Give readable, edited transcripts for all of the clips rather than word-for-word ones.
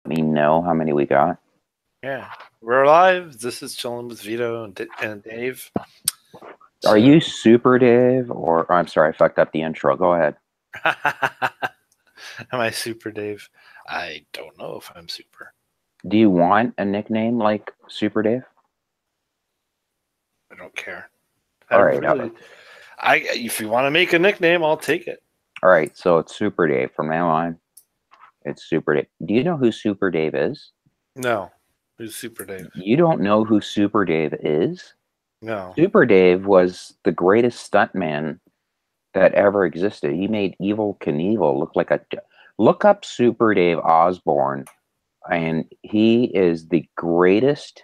Me know how many we got. Yeah, we're alive. This is chilling with Vito and Dave. Are you To Super Dave or I'm sorry, I fucked up the intro. Go ahead. am I super Dave? I don't know if I'm super. Do you want a nickname like Super Dave? I don't care. I All right, really, I if you want to make a nickname, I'll take it. all right. So it's Super Dave from now on. It's Super Dave. Do you know who Super Dave is? No, who's super Dave? You don't know who Super Dave is? No. Super Dave was the greatest stuntman that ever existed. He made Evil Knievel look like a. Look up Super Dave Osborne, and he is the greatest.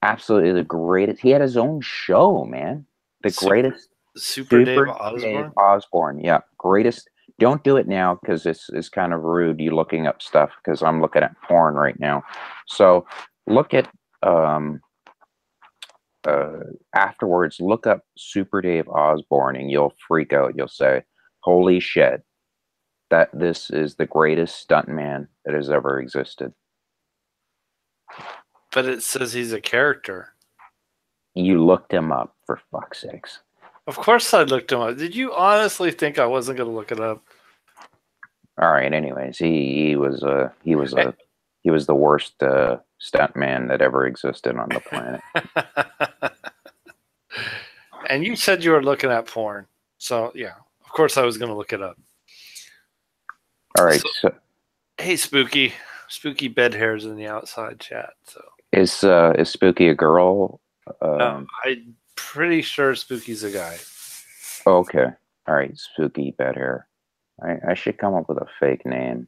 Absolutely the greatest. He had his own show, man. The Super greatest Super Dave Super Dave Osborne. Osborne. Yeah, greatest. Don't do it now because it's kind of rude. You looking up stuff because I'm looking at porn right now. So look at um uh afterwards. Look up Super Dave Osborne and you'll freak out. You'll say, "Holy shit! That this is the greatest stuntman that has ever existed." But it says he's a character. You looked him up for fuck's sakes. Of course, I looked him up. Did you honestly think I wasn't going to look it up? All right. Anyways, he was the worst stuntman that ever existed on the planet. And you said you were looking at porn, so yeah, of course I was going to look it up. All right. So, So hey, spooky bed hairs in the outside chat. So is Spooky a girl? no, Um, I'm pretty sure Spooky's a guy. okay. All right. Spooky bed hair. I should come up with a fake name.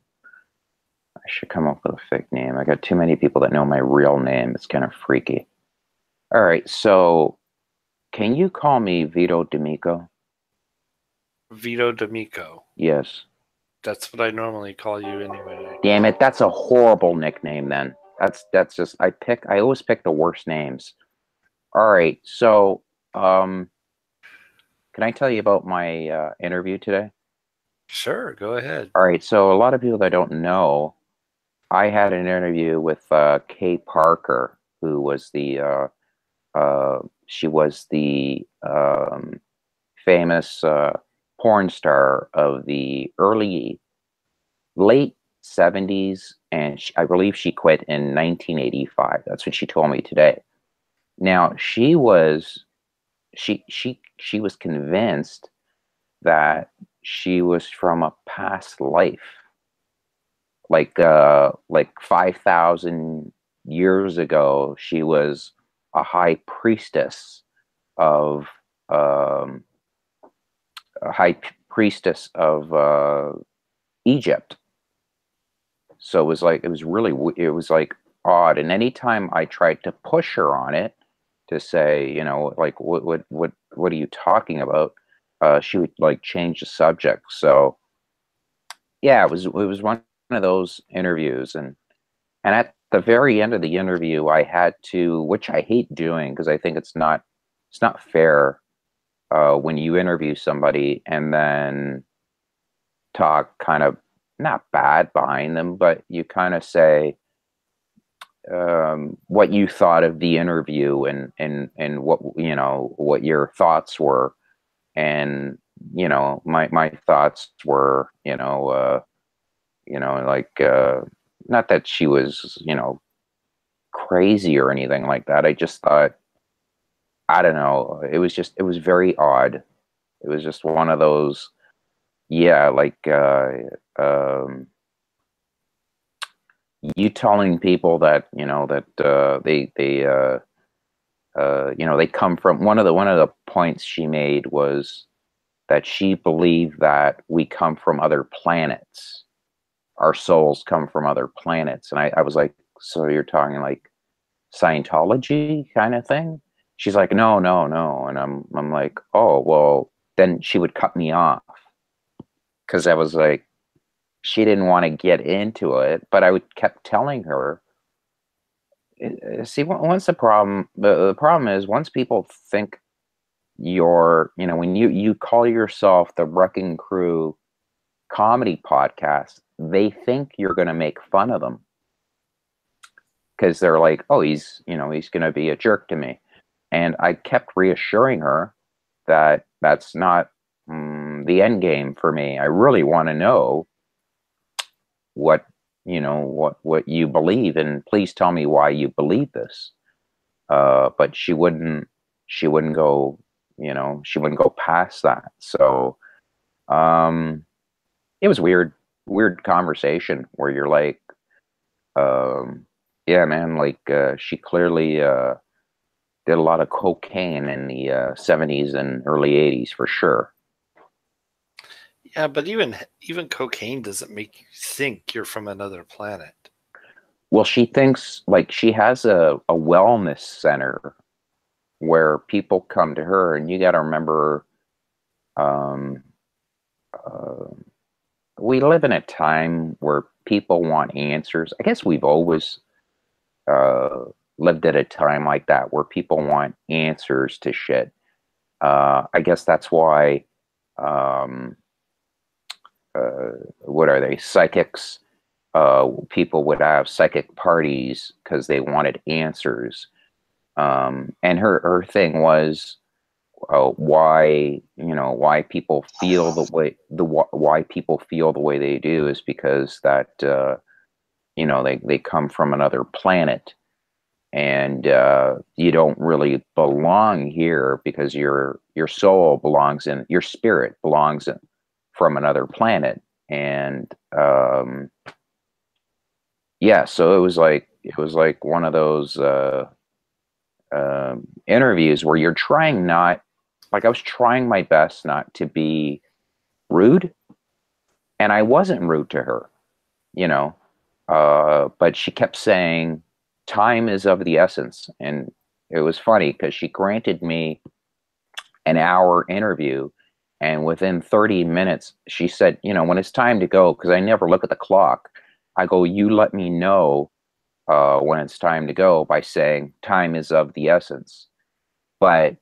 I should come up with a fake name. I got too many people that know my real name. It's kind of freaky. All right. So can you call me Vito D'Amico? Vito D'Amico. Yes. That's what I normally call you anyway. Damn it, that's a horrible nickname then. That's just I always pick the worst names. All right. So, um can I tell you about my interview today? Sure, go ahead. All right. So, a lot of people that don't know, I had an interview with Kay Parker, who was the she was the famous porn star of the late 70s, and I believe she quit in 1985. That's what she told me today. Now, she was convinced that she was from a past life, like 5,000 years ago. She was a high priestess of um, a high priestess of Egypt. So it was like odd. And anytime I tried to push her on it to say, like what are you talking about? She would like change the subject. So yeah, it was one of those interviews, and at the very end of the interview, I had to, which I hate doing because I think it's not fair when you interview somebody and then talk kind of not bad behind them, but you kind of say what you thought of the interview and what your thoughts were, and my thoughts were like not that she was crazy or anything like that. I just thought, I don't know, it was very odd. It was just one of those, yeah, like you telling people that that they come from, one of the points she made was that she believed that we come from other planets, our souls come from other planets, and I was like, so you're talking like Scientology kind of thing? She's like, no, no, no, and I'm like, oh well, then she would cut me off because I was like, she didn't want to get into it, but I would kept telling her. See, once the problem is once people think when you call yourself the Wrecking Crew comedy podcast, they think you're going to make fun of them. because they're like, oh, he's going to be a jerk to me. And I kept reassuring her that that's not the end game for me. I really want to know what, what you believe, and please tell me why you believe this. But she wouldn't go, she wouldn't go past that. So, um, it was weird conversation where you're like, yeah, man, like, she clearly, did a lot of cocaine in the 70s and early 80s for sure. Yeah, but even cocaine doesn't make you think you're from another planet. Well, she thinks like she has a wellness center where people come to her, and you got to remember, um, uh, we live in a time where people want answers. I guess we've always uh, lived at a time like that where people want answers to shit. I guess that's why, um, what are they, psychics? People would have psychic parties because they wanted answers. And her thing was, why, why people feel why people feel the way they do is because that, they come from another planet, and you don't really belong here because your soul belongs in, your spirit belongs in, from another planet. And yeah, so it was like one of those interviews where you're trying not, like, I was trying my best not to be rude, and I wasn't rude to her, you know. But she kept saying time is of the essence, and it was funny because she granted me an hour interview, and within 30 minutes she said, when it's time to go, because I never look at the clock, I go, you let me know when it's time to go by saying time is of the essence. But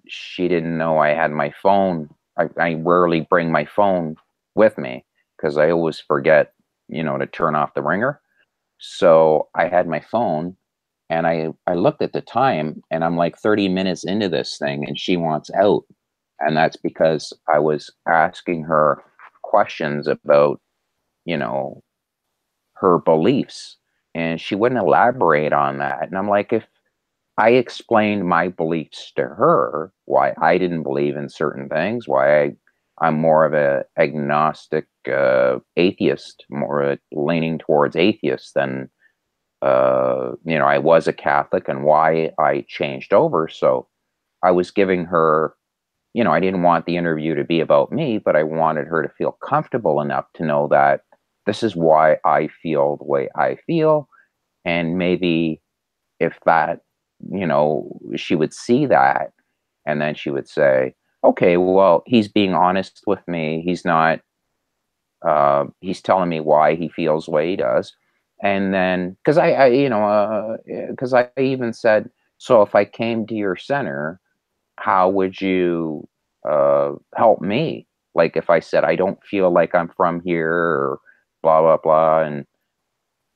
she didn't know I had my phone. I rarely bring my phone with me because I always forget, to turn off the ringer. So I had my phone, and I looked at the time, and I'm like 30 minutes into this thing, and she wants out. And that's because I was asking her questions about, you know, her beliefs, and she wouldn't elaborate on that. And I'm like, if I explained my beliefs to her, why I didn't believe in certain things, why I'm more of a agnostic atheist, more leaning towards atheist than, I was a Catholic, and why I changed over. So I was giving her, I didn't want the interview to be about me, but I wanted her to feel comfortable enough to know that this is why I feel the way I feel. And maybe if that, she would see that, and then she would say, okay, well, he's being honest with me. He's not, he's telling me why he feels the way he does. And then, because because I even said, so if I came to your center, how would you help me? Like if I said, I don't feel like I'm from here, or blah, blah, blah.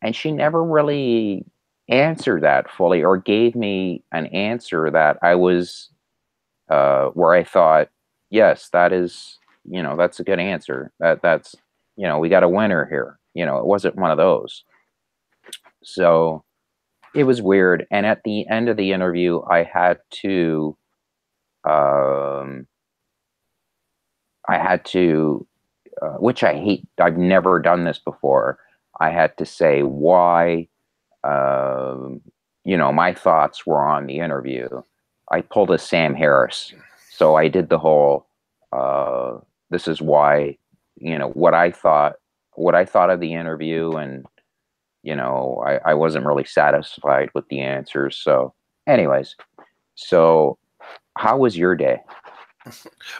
And she never really answered that fully, or gave me an answer that I was, where I thought, yes, that is, that's a good answer. That's, we got a winner here. It wasn't one of those. So it was weird. And at the end of the interview, um, I had to, which I hate. I've never done this before. I had to say why, um, my thoughts were on the interview. I pulled a Sam Harris. So I did the whole, this is why, what I thought of the interview. And, I wasn't really satisfied with the answers. So anyways, so how was your day?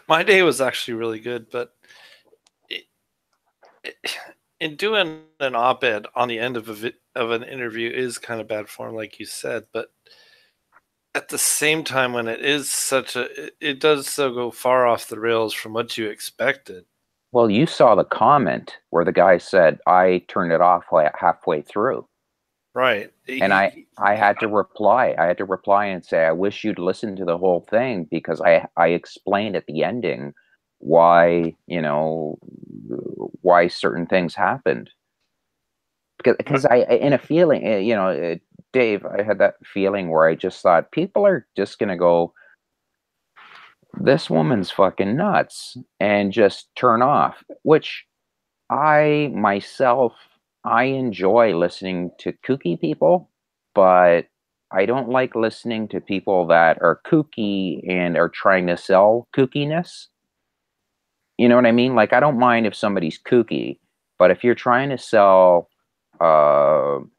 My day was actually really good, but it, it, in doing an op-ed on the end of an interview is kind of bad form, like you said. But at the same time, when it is it does so go far off the rails from what you expected. Well, you saw the comment where the guy said, I turned it off halfway through. Right. And I had to reply. I had to reply and say, I wish you'd listen to the whole thing, because I explained at the ending why, why certain things happened. Because in a feeling, Dave, I had that feeling where I just thought people are just going to go, this woman's fucking nuts, and just turn off, which I myself, I enjoy listening to kooky people, but I don't like listening to people that are kooky and are trying to sell kookiness. You know what I mean? Like, I don't mind if somebody's kooky, but if you're trying to sell,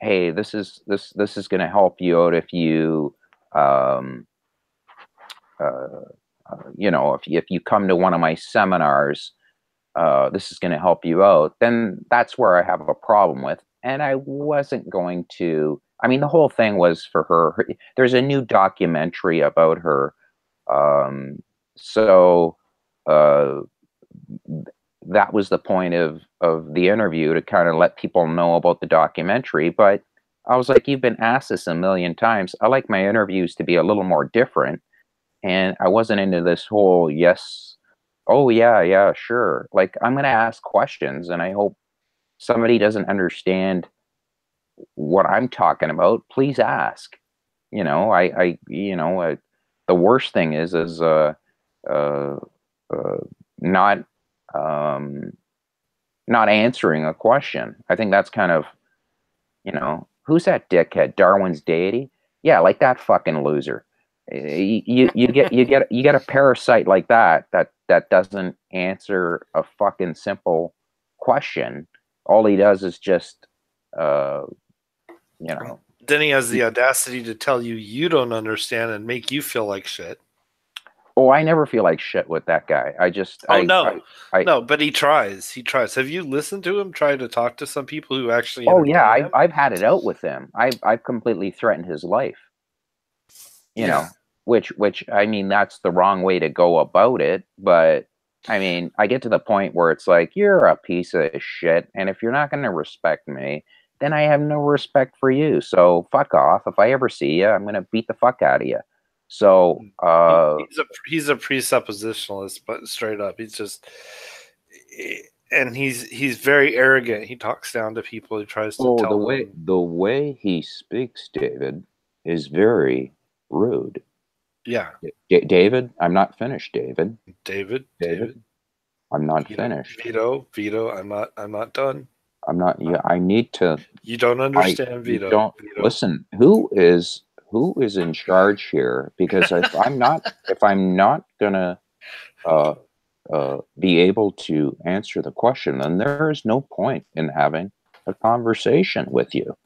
hey, this is going to help you out if you, um, uh, if you come to one of my seminars, this is going to help you out, then that's where I have a problem with. And I wasn't going to, I mean, the whole thing was for there's a new documentary about her. Um, so uh, that was the point of the interview, to kind of let people know about the documentary. But I was like, you've been asked this a million times. I like my interviews to be a little more different. And I wasn't into this whole yes, oh yeah, yeah, sure. Like, I'm going to ask questions, and I hope somebody doesn't understand what I'm talking about. Please ask. The worst thing is uh, uh, not um, not answering a question. I think that's kind of, who's that dickhead? Darwin's deity? Yeah, like that fucking loser. You get a parasite like that doesn't answer a fucking simple question. All he does is just, uh, you know. Then he has the audacity to tell you you don't understand and make you feel like shit. Oh, I never feel like shit with that guy. I just, Oh no, I no, but he tries. He tries. Have you listened to him try to talk to some people who actually oh yeah, entertain I've him? I've had it out with him. I've completely threatened his life. you Yeah, know, which I mean, that's the wrong way to go about it. But I mean, I get to the point where it's like, you're a piece of shit. And if you're not going to respect me, then I have no respect for you. So fuck off. If I ever see you, I'm going to beat the fuck out of you. So, he's a presuppositionalist, but straight up, he's just, and he's very arrogant. He talks down to people. He tries to oh, tell the way them, the way he speaks, David, is very rude. yeah, David, I'm not finished, David. David, David, I'm not finished. Vito. I'm not done. I'm not. Yeah, I need to. You don't I understand, You don't Vito. listen. Who is in charge here? Because if I'm not gonna uh, be able to answer the question, then there is no point in having a conversation with you.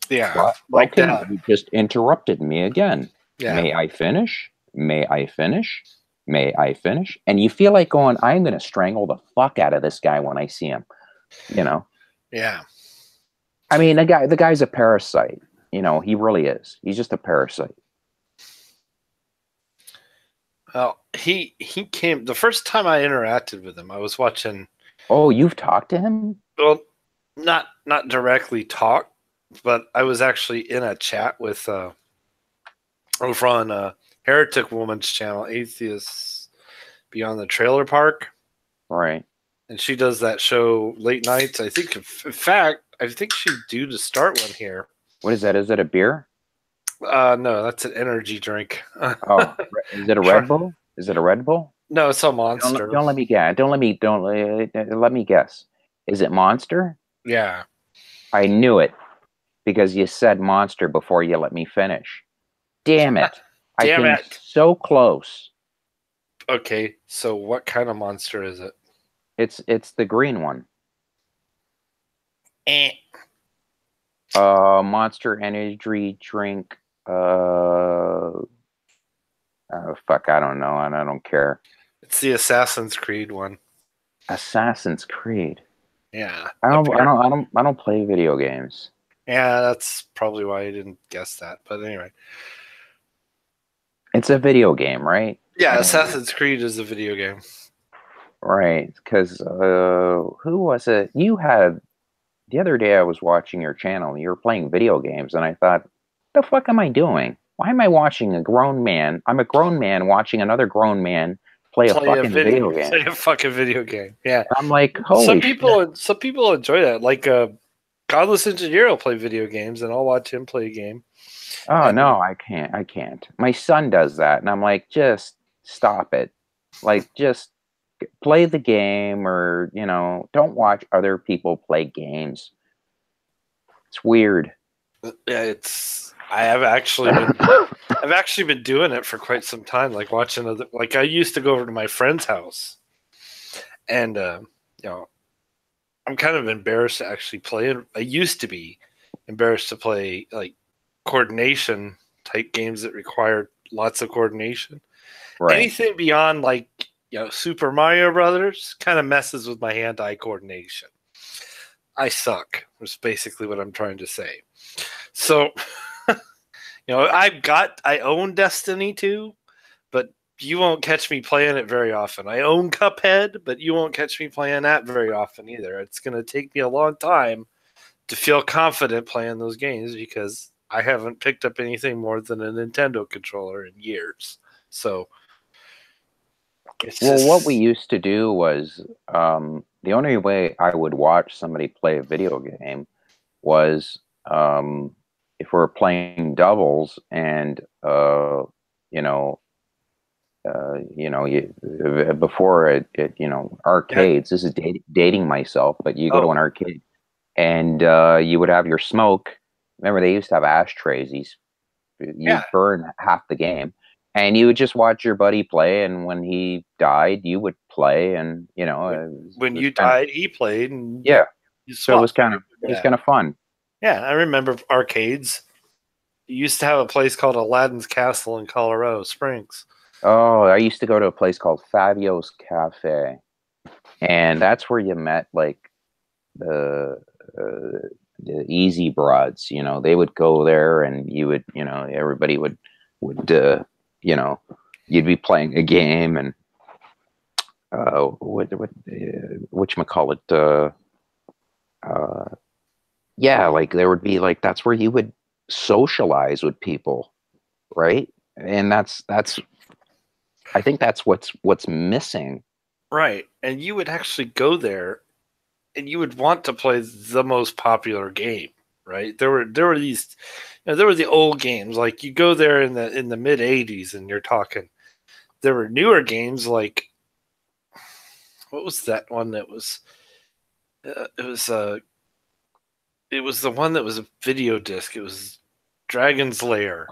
Yeah, But like okay, that. you just interrupted me again. Yeah, May I finish? May I finish? May I finish? And you feel like going, I'm going to strangle the fuck out of this guy when I see him. You know. yeah. I mean, the guy's a parasite. He really is. He's just a parasite. Well, he came the first time I interacted with him. I was watching. Oh, you've talked to him? Well, not directly talk, but I was actually in a chat with over on Heretic Woman's channel, Atheists Beyond the Trailer Park, Right. and she does that show late nights. I think, in fact, I think she's due to start one here. What is that? Is it a beer? No, that's an energy drink. Oh, is it a Red Bull? Is it a Red Bull? No, it's a Don't Monster. don't let me guess. Don't let me guess. Is it Monster? Yeah. I knew it because you said Monster before you let me finish. Damn it! I Damn came it. so close. Okay, so what kind of monster is it? It's the green one. Eh. Monster Energy drink. Oh, fuck, I don't know, and I don't care. It's the Assassin's Creed one. Assassin's Creed. Yeah. I don't, I don't, Apparently. I don't, I don't play video games. Yeah, that's probably why I didn't guess that. But anyway. It's a video game, right? Yeah, I mean, Assassin's Creed is a video game. right? Because who was it? You had. the other day I was watching your channel and you were playing video games, and I thought, the fuck am I doing? Why am I watching a grown man? I'm a grown man watching another grown man play a fucking video game. play a fucking video game. Yeah. And I'm like, holy shit. Some people enjoy that. Like Godless Engineer will play video games, and I'll watch him play a game. Oh And no, I can't. I can't. My son does that, and I'm like, just stop it. Like, just play the game, or don't watch other people play games. It's weird. yeah, it's I've actually been doing it for quite some time. Like watching other, like I used to go over to my friend's house, and you know, I'm kind of embarrassed to actually play it. I used to be embarrassed to play like coordination type games that required lots of coordination. Right. Anything beyond like Super Mario Brothers kind of messes with my hand-eye coordination. I suck. Was basically what I'm trying to say. So, I own Destiny 2, but you won't catch me playing it very often. I own Cuphead, but you won't catch me playing that very often either. It's going to take me a long time to feel confident playing those games because I haven't picked up anything more than a Nintendo controller in years. So, Well, what we used to do was the only way I would watch somebody play a video game was if we're playing doubles and you know before arcades. This is dating myself, but you go to an arcade and you would have your smoke. Remember, they used to have ashtrays. You'd burn half the game, and you would just watch your buddy play. And when he died, you would play, and when you died, he played, and yeah. So it was kind of fun. Yeah, I remember arcades. You used to have a place called Aladdin's Castle in Colorado Springs. Oh, I used to go to a place called Fabio's Cafe, and that's where you met like the easy broads. They would go there, and you would, everybody would you'd be playing a game, and whatchamacallit, yeah, like there would be like that's where you would socialize with people, right? And that's I think that's what's missing. Right. And you would actually go there and you would want to play the most popular game, right? There were these there were the old games. Like you go there in the mid 80s and you're talking there were newer games like what was that one that was it was the one that was a video disc. It was Dragon's Lair.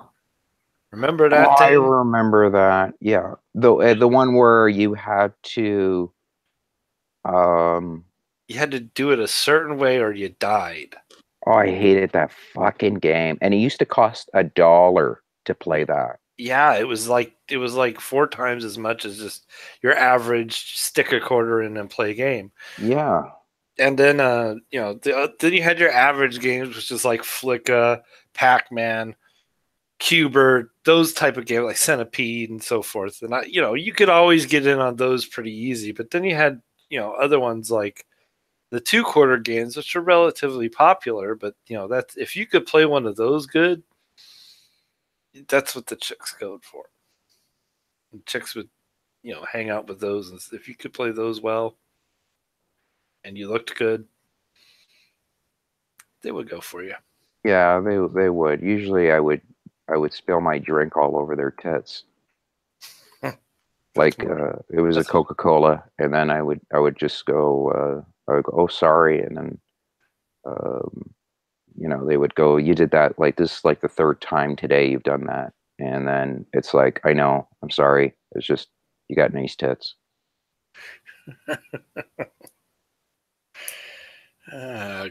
Remember that I thing? remember that. Yeah. The one where you had to you had to do it a certain way or you died. Oh, I hated that fucking game. And it used to cost $1 to play that. Yeah, it was like 4 times as much as just your average stick a quarter in and play a game. Yeah. And then then you had your average games, which is like Flicka, Pac-Man, Cubert, those type of games like Centipede and so forth. And you could always get in on those pretty easy. But then you had other ones like the 2-quarter games, which are relatively popular. But that's if you could play one of those good, that's what the chicks go for. And chicks would hang out with those, and if you could play those well, and you looked good, they would go for you. Yeah, they would. Usually, I would spill my drink all over their tits. Like it was a Coca-Cola, and then I would just go, oh sorry, and then they would go, you did that, like this is like the third time today you've done that, and then it's like, I know, I'm sorry, it's just you got nice tits.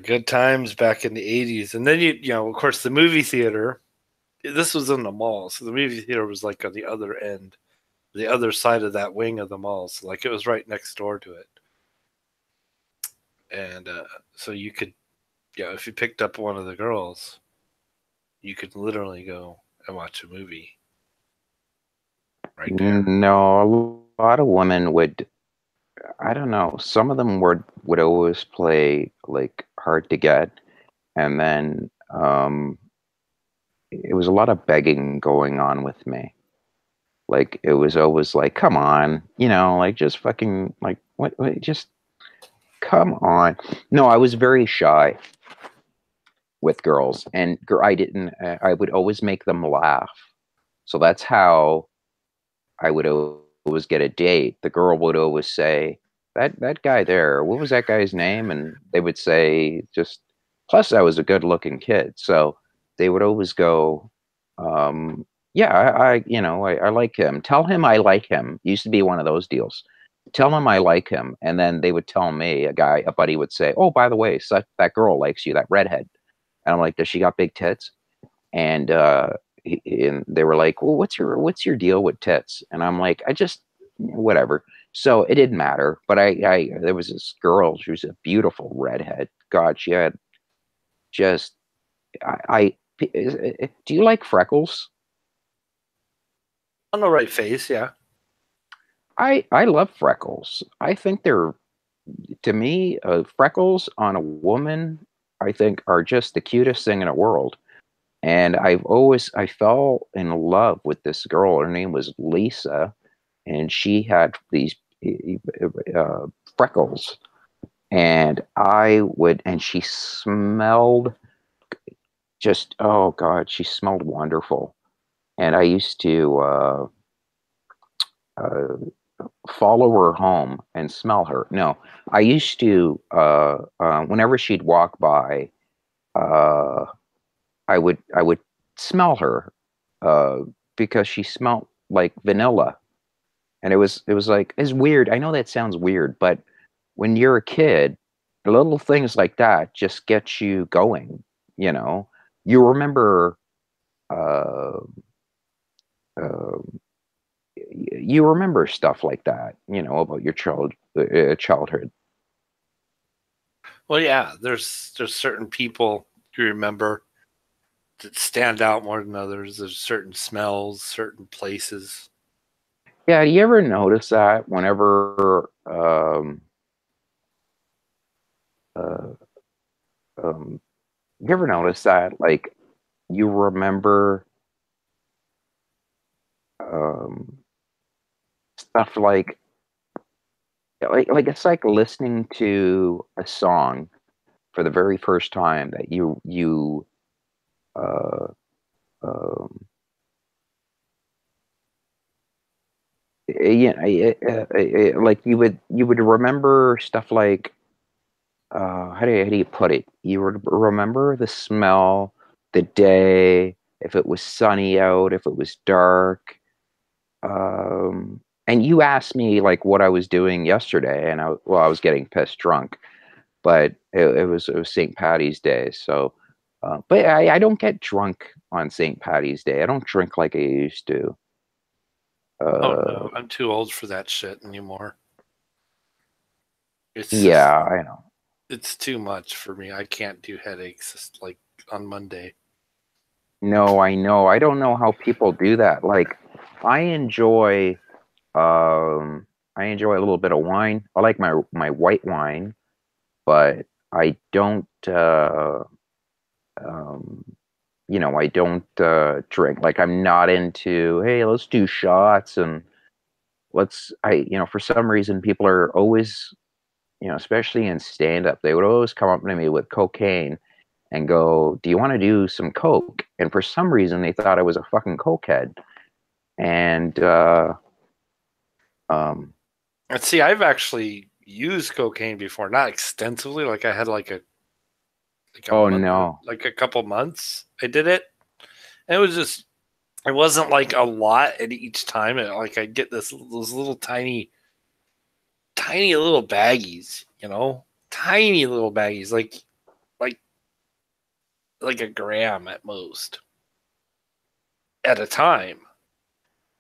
Good times back in the 80s. And then of course the movie theater, this was in the mall, so the movie theater was like on the other end, the other side of that wing of the mall, so like it was right next door to it. And so you could if you picked up one of the girls, you could literally go and watch a movie right there. No, a lot of women would I don't know. Some of them would always play like hard to get, and then it was a lot of begging going on with me. Like it was always like, come on, like just fucking like what just come on. No, I was very shy with girls, and I didn't. I would always make them laugh, so that's how I would always get a date. The girl would always say, "That guy there, what was that guy's name?" And they would say just. Plus, I was a good-looking kid, so they would always go, "Yeah, I like him. Tell him I like him." Used to be one of those deals. Tell him I like him, and then they would tell me, a buddy would say, "Oh, by the way, that girl likes you, that redhead." And I'm like, "Does she got big tits?" And and they were like, "Well, what's your deal with tits?" And I'm like, "I just whatever." So it didn't matter. But I there was this girl. She was a beautiful redhead. God, she had just do you like freckles? On the right face, yeah. I love freckles. I think they're to me freckles on a woman. I think are just the cutest thing in the world. And I fell in love with this girl. Her name was Lisa, and she had these uh, freckles. And she smelled just, oh God, she smelled wonderful. And I used to uh, follow her home and smell her. No, I used to, whenever she'd walk by, uh, I would smell her uh, because she smelled like vanilla, and it was like it's weird. I know that sounds weird, but when you're a kid, the little things like that just get you going. You know, you remember uh, uh, you remember stuff like that. About your childhood. Well, yeah. There's certain people you remember that stand out more than others. There's certain smells, certain places. Yeah, do you ever notice that whenever uh, um, you ever notice that like you remember um, stuff like it's like listening to a song for the very first time that you uh, um, like you would remember stuff like how do you put it? You would remember the smell, the day, if it was sunny out, if it was dark. And you asked me like what I was doing yesterday, and I was getting pissed drunk, but it was St. Patty's Day, so. But I don't get drunk on St. Patty's Day. I don't drink like I used to. Oh Uh, no, I'm too old for that shit anymore. It's just yeah, I know. it's too much for me. I can't do headaches just like on Monday. No, I know. I don't know how people do that. Like, I enjoy, um, I enjoy a little bit of wine. I like my white wine, but I don't. Um, I don't drink. Like I'm not into, hey, let's do shots and for some reason people are always, especially in stand up, they would always come up to me with cocaine and go, "Do you want to do some coke?" And for some reason they thought I was a fucking cokehead. And um And see, I've actually used cocaine before, not extensively. Like I had like a oh month, no. like a couple months. I did it, and it was just it wasn't like a lot at each time. Like I get those little tiny little baggies, tiny little baggies, like like a gram at most at a time.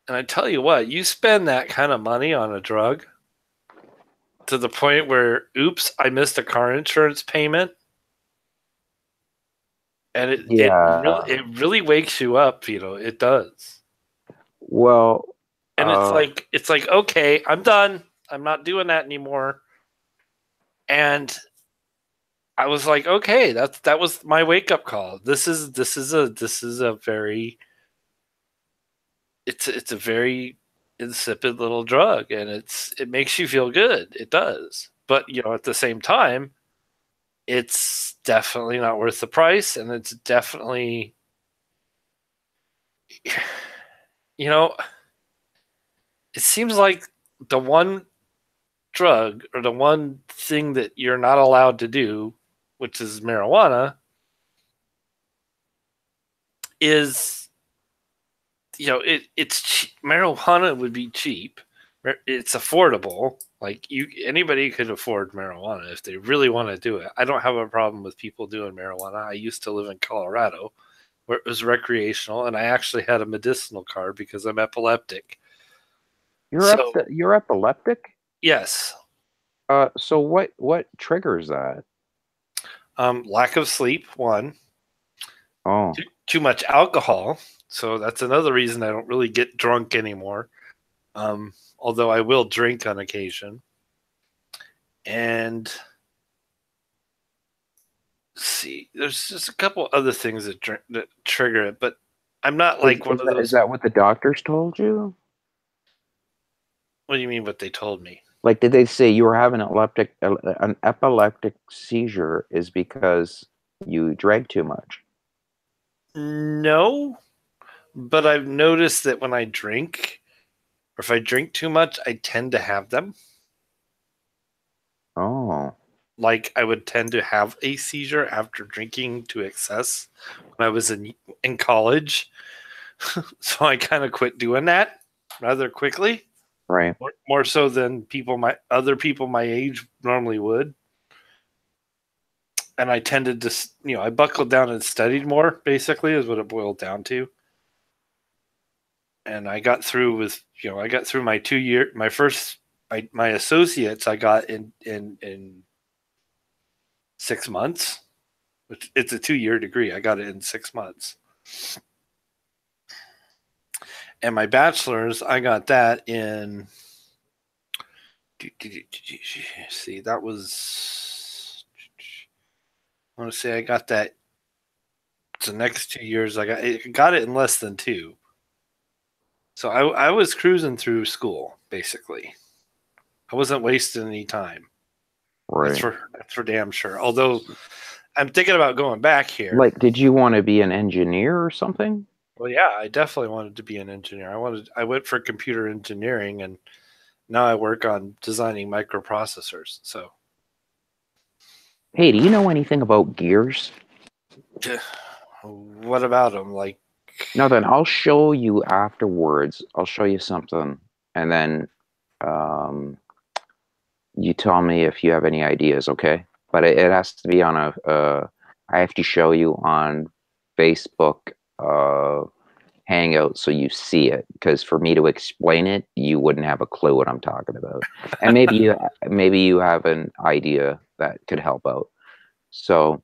And I tell you what, you spend that kind of money on a drug to the point where, oops, I missed a car insurance payment, and Yeah. it really wakes you up. It does. Well, And uh it's like okay, I'm done. I'm not doing that anymore. And I was like, okay, that was my wake up call. This is a very it's a very insipid little drug, and it makes you feel good. It does. But at the same time, it's definitely not worth the price, and it's definitely you know, it seems like the one drug or the one thing that you're not allowed to do, which is marijuana, is it's marijuana would be cheap. It's affordable. Like anybody could afford marijuana if they really want to do it. I don't have a problem with people doing marijuana. I used to live in Colorado where it was recreational, and I actually had a medicinal card because I'm epileptic. So You're epileptic? yes, So what triggers that? lack of sleep, one. Oh, Too much alcohol. So that's another reason I don't really get drunk anymore. Although I will drink on occasion. And see, there's just a couple other things that trigger it, but I'm not like one of is those. that what the doctors told you? What do you mean? What they told me? Like, did they say you were having an epileptic seizure is because you drank too much? No, but I've noticed that when I drink, or if I drink too much, I tend to have them. Oh, Like I would tend to have a seizure after drinking to excess when I was in college. So I kind of quit doing that rather quickly, right. more so than other people my age normally would. And I tended to, I buckled down and studied more. Basically, is what it boiled down to. And I got through I got through my 2 year, my first, my associates. I got in 6 months, which it's a 2 year degree. I got it in 6 months. And my bachelor's, I got that in. See, that was. I want to say I got that. The next 2 years, I got it in less than two. So I was cruising through school basically. I wasn't wasting any time. Right. That's for damn sure. Although I'm thinking about going back here. Like, did you want to be an engineer or something? Well, yeah, I definitely wanted to be an engineer. I went for computer engineering, and now I work on designing microprocessors. So, Hey, do you know anything about gears? what about them? Like, No, then I'll show you afterwards. I'll show you something, and then um, you tell me if you have any ideas, okay? But it has to be on I have to show you on Facebook Hangout so you see it. Because for me to explain it, you wouldn't have a clue what I'm talking about. And maybe you have an idea that could help out. So,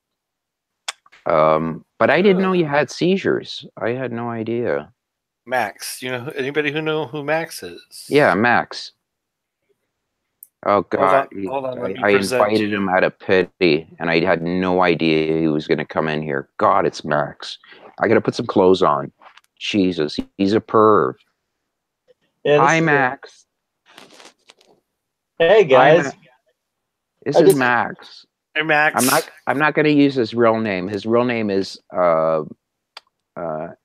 but I didn't know you had seizures. I had no idea. Max. Anybody who know who Max is? Yeah, Max. Oh God, Hold on. Let me I present invited you. him out of pity, and I had no idea he was going to come in here. God, it's Max. I got to put some clothes on. Jesus, he's a perv. Yeah, this Hi, is Max. Hey Hi, guys. Max. This I is just Max. Hey, Max. I'm not going to use his real name. His real name is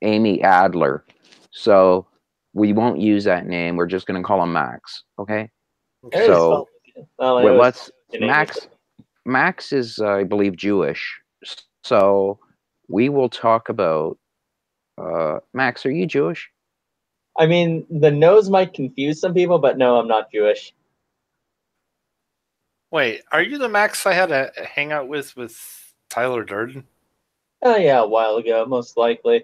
Amy Adler. So we won't use that name. We're just going to call him Max. Okay. I always So felt well, I well, always let's your name was Max is, I believe, Jewish. So we will talk about Max. Are you Jewish? I mean, the nose might confuse some people, but no, I'm not Jewish. Wait, are you the Max I had a hangout with Tyler Durden? Oh yeah, a while ago, most likely.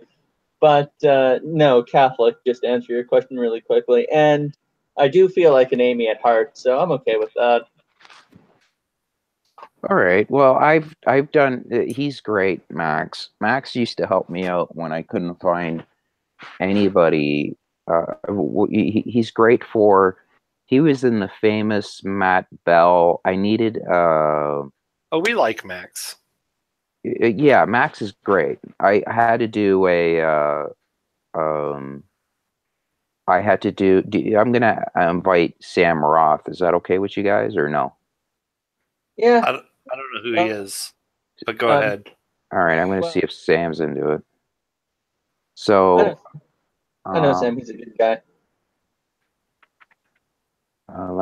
But no, Catholic, just to answer your question really quickly. And I do feel like an Amy at heart, so I'm okay with that. All right. Well, I've done. He's great, Max. Max used to help me out when I couldn't find anybody. He's great for. He was in the famous Matt Bell. I needed Oh, we like Max. yeah, Max is great. I had to do a um I had to I'm gonna invite Sam Roth. Is that okay with you guys or no? Yeah. I don't know who he is, but go Um, ahead. All right, I'm gonna well, see if Sam's into it. I know, So I know Sam. He's a good guy.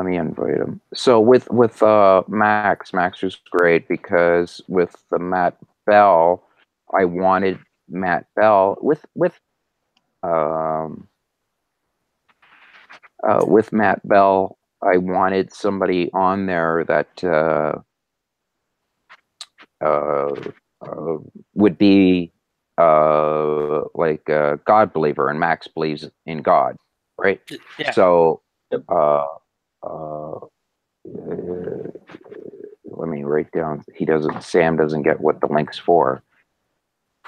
let me invite him. So with Max was great because with the Matt Bell, I wanted Matt Bell um with Matt Bell. I wanted somebody on there that uh, uh, would be like a God believer, and Max believes in God, right? Yeah. So Yep. let me write down. Sam doesn't get what the link's for.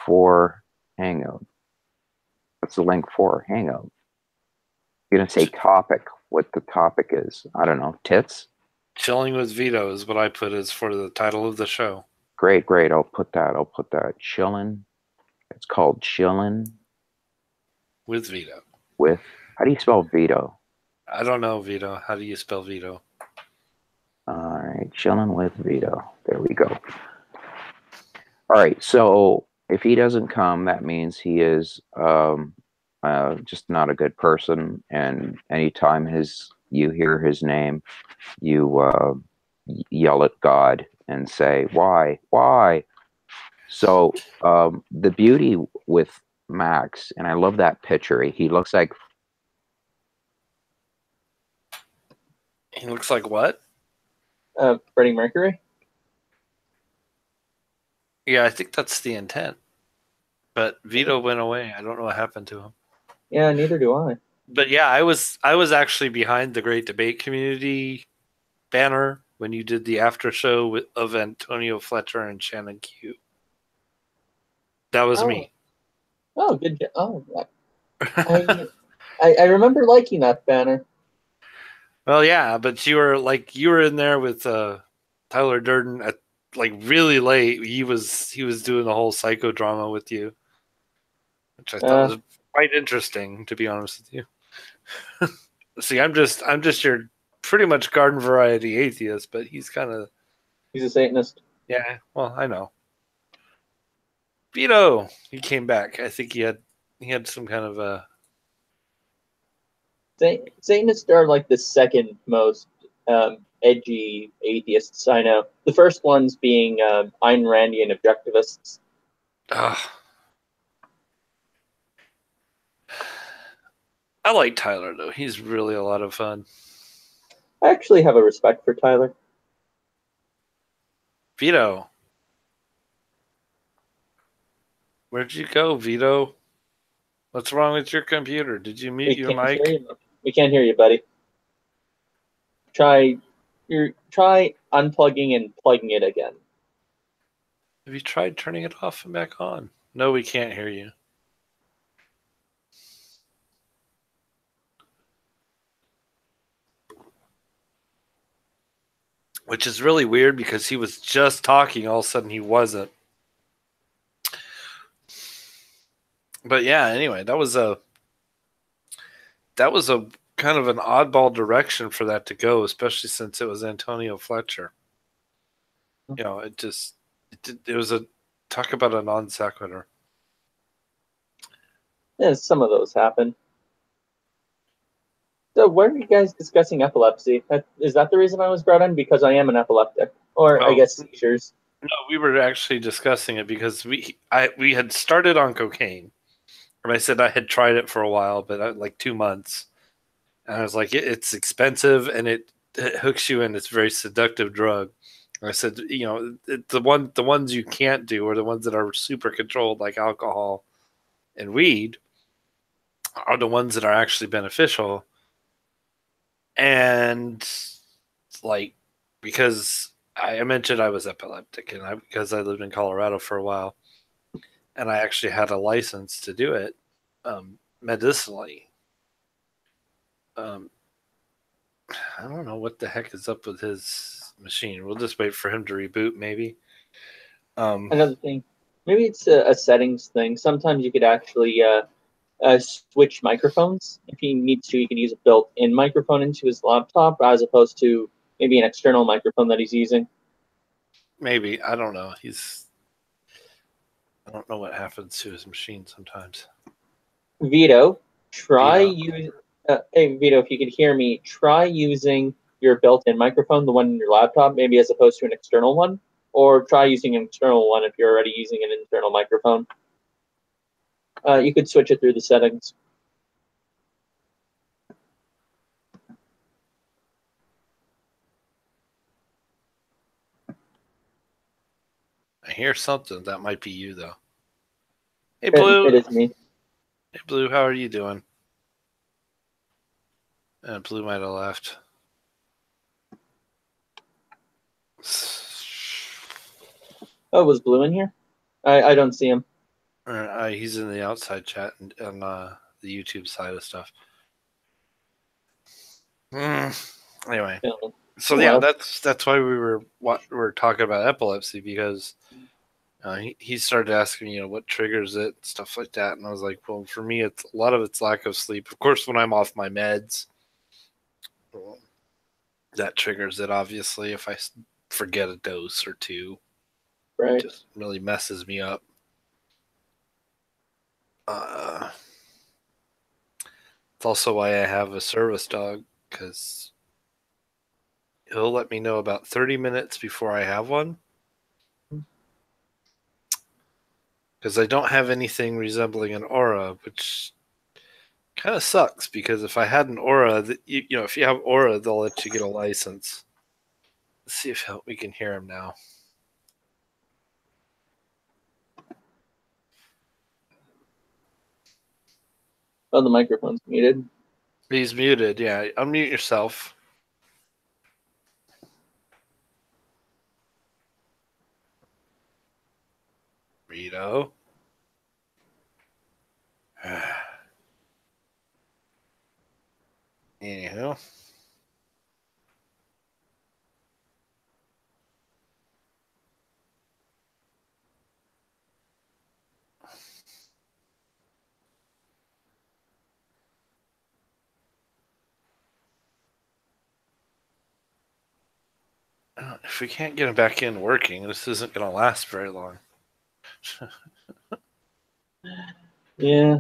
For Hangout. What's the link for? Hangout. You're gonna say topic. What the topic is? I don't know. Tits. Chilling with Vito is what I put as for the title of the show. Great, great. I'll put that. Chillin'. It's called Chillin' With Vito. with. How do you spell Vito? I don't know, Vito. How do you spell Vito? All right, chilling with Vito. There we go. All right, so if he doesn't come, that means he is just not a good person. And anytime you hear his name, you yell at God and say, "Why? Why?" So the beauty with Max, and I love that picture. He looks like He looks like what? Freddie Mercury. Yeah, I think that's the intent. But Vito went away. I don't know what happened to him. Yeah, neither do I. But yeah, I was actually behind the Great Debate Community banner when you did the after show of Antonio Fletcher and Shannon Q. That was Oh, me. oh, good. Oh, I remember liking that banner. Well, yeah, but you were in there with Tyler Durden at like really late. He was doing the whole psychodrama with you, which I thought Uh, was quite interesting, to be honest with you. See, I'm just your pretty much garden variety atheist, but he's kind of he's a Satanist. yeah. Well, I know. Vito, he came back. I think he had some kind of a Satanists are like the second most edgy atheists I know. The first ones being Ayn Randian objectivists. I like Tyler though. He's really a lot of fun. I actually have a respect for Tyler. Vito, where'd you go, Vito? What's wrong with your computer? Did you mute We your can't hear mic? you. We can't hear you, buddy. Try unplugging and plugging it again. Have you tried turning it off and back on? No, we can't hear you. Which is really weird because he was just talking, all of a sudden he wasn't. But yeah, anyway, that was a kind of an oddball direction for that to go, especially since it was Antonio Fletcher. You know, it was a talk about a non sequitur. Yeah, some of those happen. So, why are you guys discussing epilepsy? Is that the reason I was brought in? Because I am an epileptic, or I Oh, guess seizures. no, we were actually discussing it because we had started on cocaine, and I said I had tried it for a while, but like 2 months, and I was like, it's expensive and it hooks you in. It's a very seductive drug. And I said, the ones you can't do are the ones that are super controlled, like alcohol and weed, are the ones that are actually beneficial. And like because I mentioned I was epileptic, and because I lived in Colorado for a while, and I actually had a license to do it medicinally. Um, I don't know what the heck is up with his machine. We'll just wait for him to reboot, maybe. Another thing, maybe it's a settings thing. Sometimes you could actually switch microphones. If he needs to, he could use a built-in microphone into his laptop as opposed to maybe an external microphone that he's using. Maybe. I don't know. I don't know what happens to his machine sometimes. Vito, hey Vito, if you could hear me, try using your built-in microphone, the one in your laptop, maybe as opposed to an external one, or try using an external one if you're already using an internal microphone. You could switch it through the settings. I hear something. That might be you, though. Hey, Blue. It is me. Hey, Blue, how are you doing? Blue might have left. Oh, was Blue in here? I don't see him. He's in the outside chat and on the YouTube side of stuff. Anyway, so yeah, that's why we were talking about epilepsy, because he started asking me, what triggers it, stuff like that, and I was like, well, for me, a lot of it's lack of sleep. Of course, when I'm off my meds, that triggers it. Obviously, if I forget a dose or two, right, it just really messes me up. It's also why I have a service dog, because he'll let me know about 30 minutes before I have one. Because I don't have anything resembling an aura, which kind of sucks, because if I had an aura, if you have aura, they'll let you get a license. Let's see if we can hear him now. Oh, the microphone's muted. He's muted, yeah. Unmute yourself. Vito. Anywho. If we can't get him back in working, this isn't going to last very long. Yeah.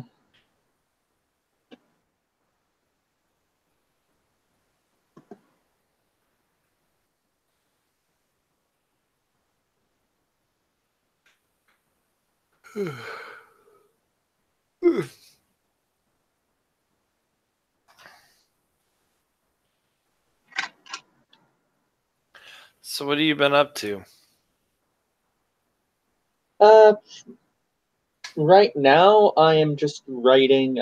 So what have you been up to? Right now, I am just writing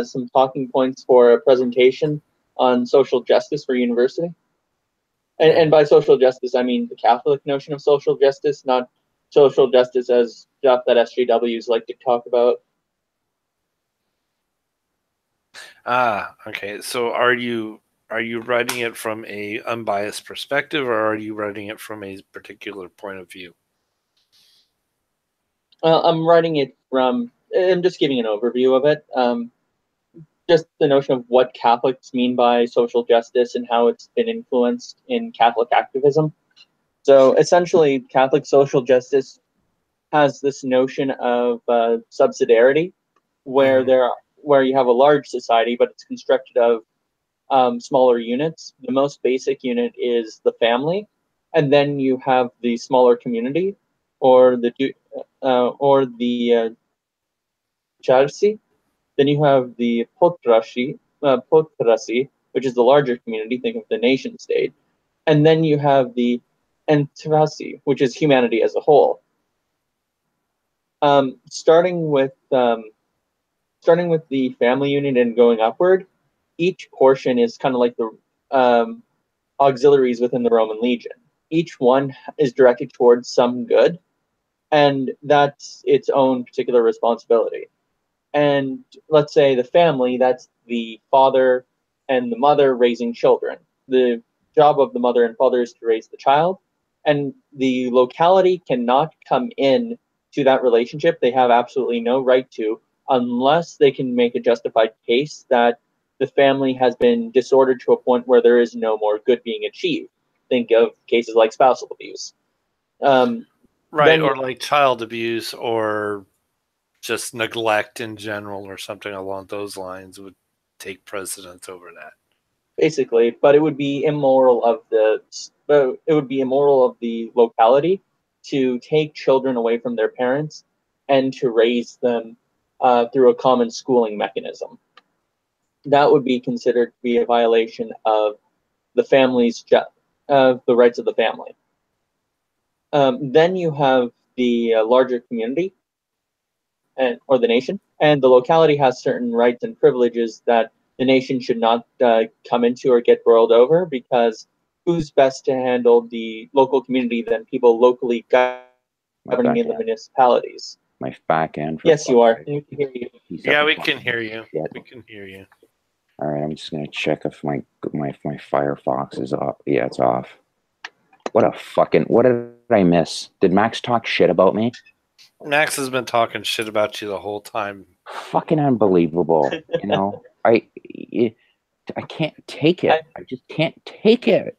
some talking points for a presentation on social justice for university. And by social justice, I mean the Catholic notion of social justice, not social justice as stuff that SJWs like to talk about. Okay. So are you writing it from a unbiased perspective, or are you writing it from a particular point of view? I'm writing it I'm just giving an overview of it. Just the notion of what Catholics mean by social justice and how it's been influenced in Catholic activism. So essentially, Catholic social justice has this notion of subsidiarity, where where you have a large society, but it's constructed of smaller units. The most basic unit is the family, and then you have the smaller community, or the charsi. Then you have the potrasi, which is the larger community. Think of the nation state, and then you have the entrasi, which is humanity as a whole. Starting with the family unit and going upward, each portion is kind of like the auxiliaries within the Roman legion. Each one is directed towards some good, and that's its own particular responsibility. And let's say the family, that's the father and the mother raising children. The job of the mother and father is to raise the child, and the locality cannot come in to that relationship. They have absolutely no right to, unless they can make a justified case that the family has been disordered to a point where there is no more good being achieved. Think of cases like spousal abuse. Right, or like child abuse, or just neglect in general, or something along those lines would take precedence over that. Basically, but it would be immoral of the locality to take children away from their parents and to raise them through a common schooling mechanism. That would be considered to be a violation of the the rights of the family. Then you have the larger community or the nation, and the locality has certain rights and privileges that the nation should not come into or get rolled over, because who's best to handle the local community than people locally governing in the municipalities? My back end. Yes, you are. We can hear you. Yeah, we can hear you. We can hear you. All right, I'm just gonna check if my Firefox is off. Yeah, it's off. What did I miss? Did Max talk shit about me? Max has been talking shit about you the whole time. Fucking unbelievable. You know, I can't take it. I just can't take it.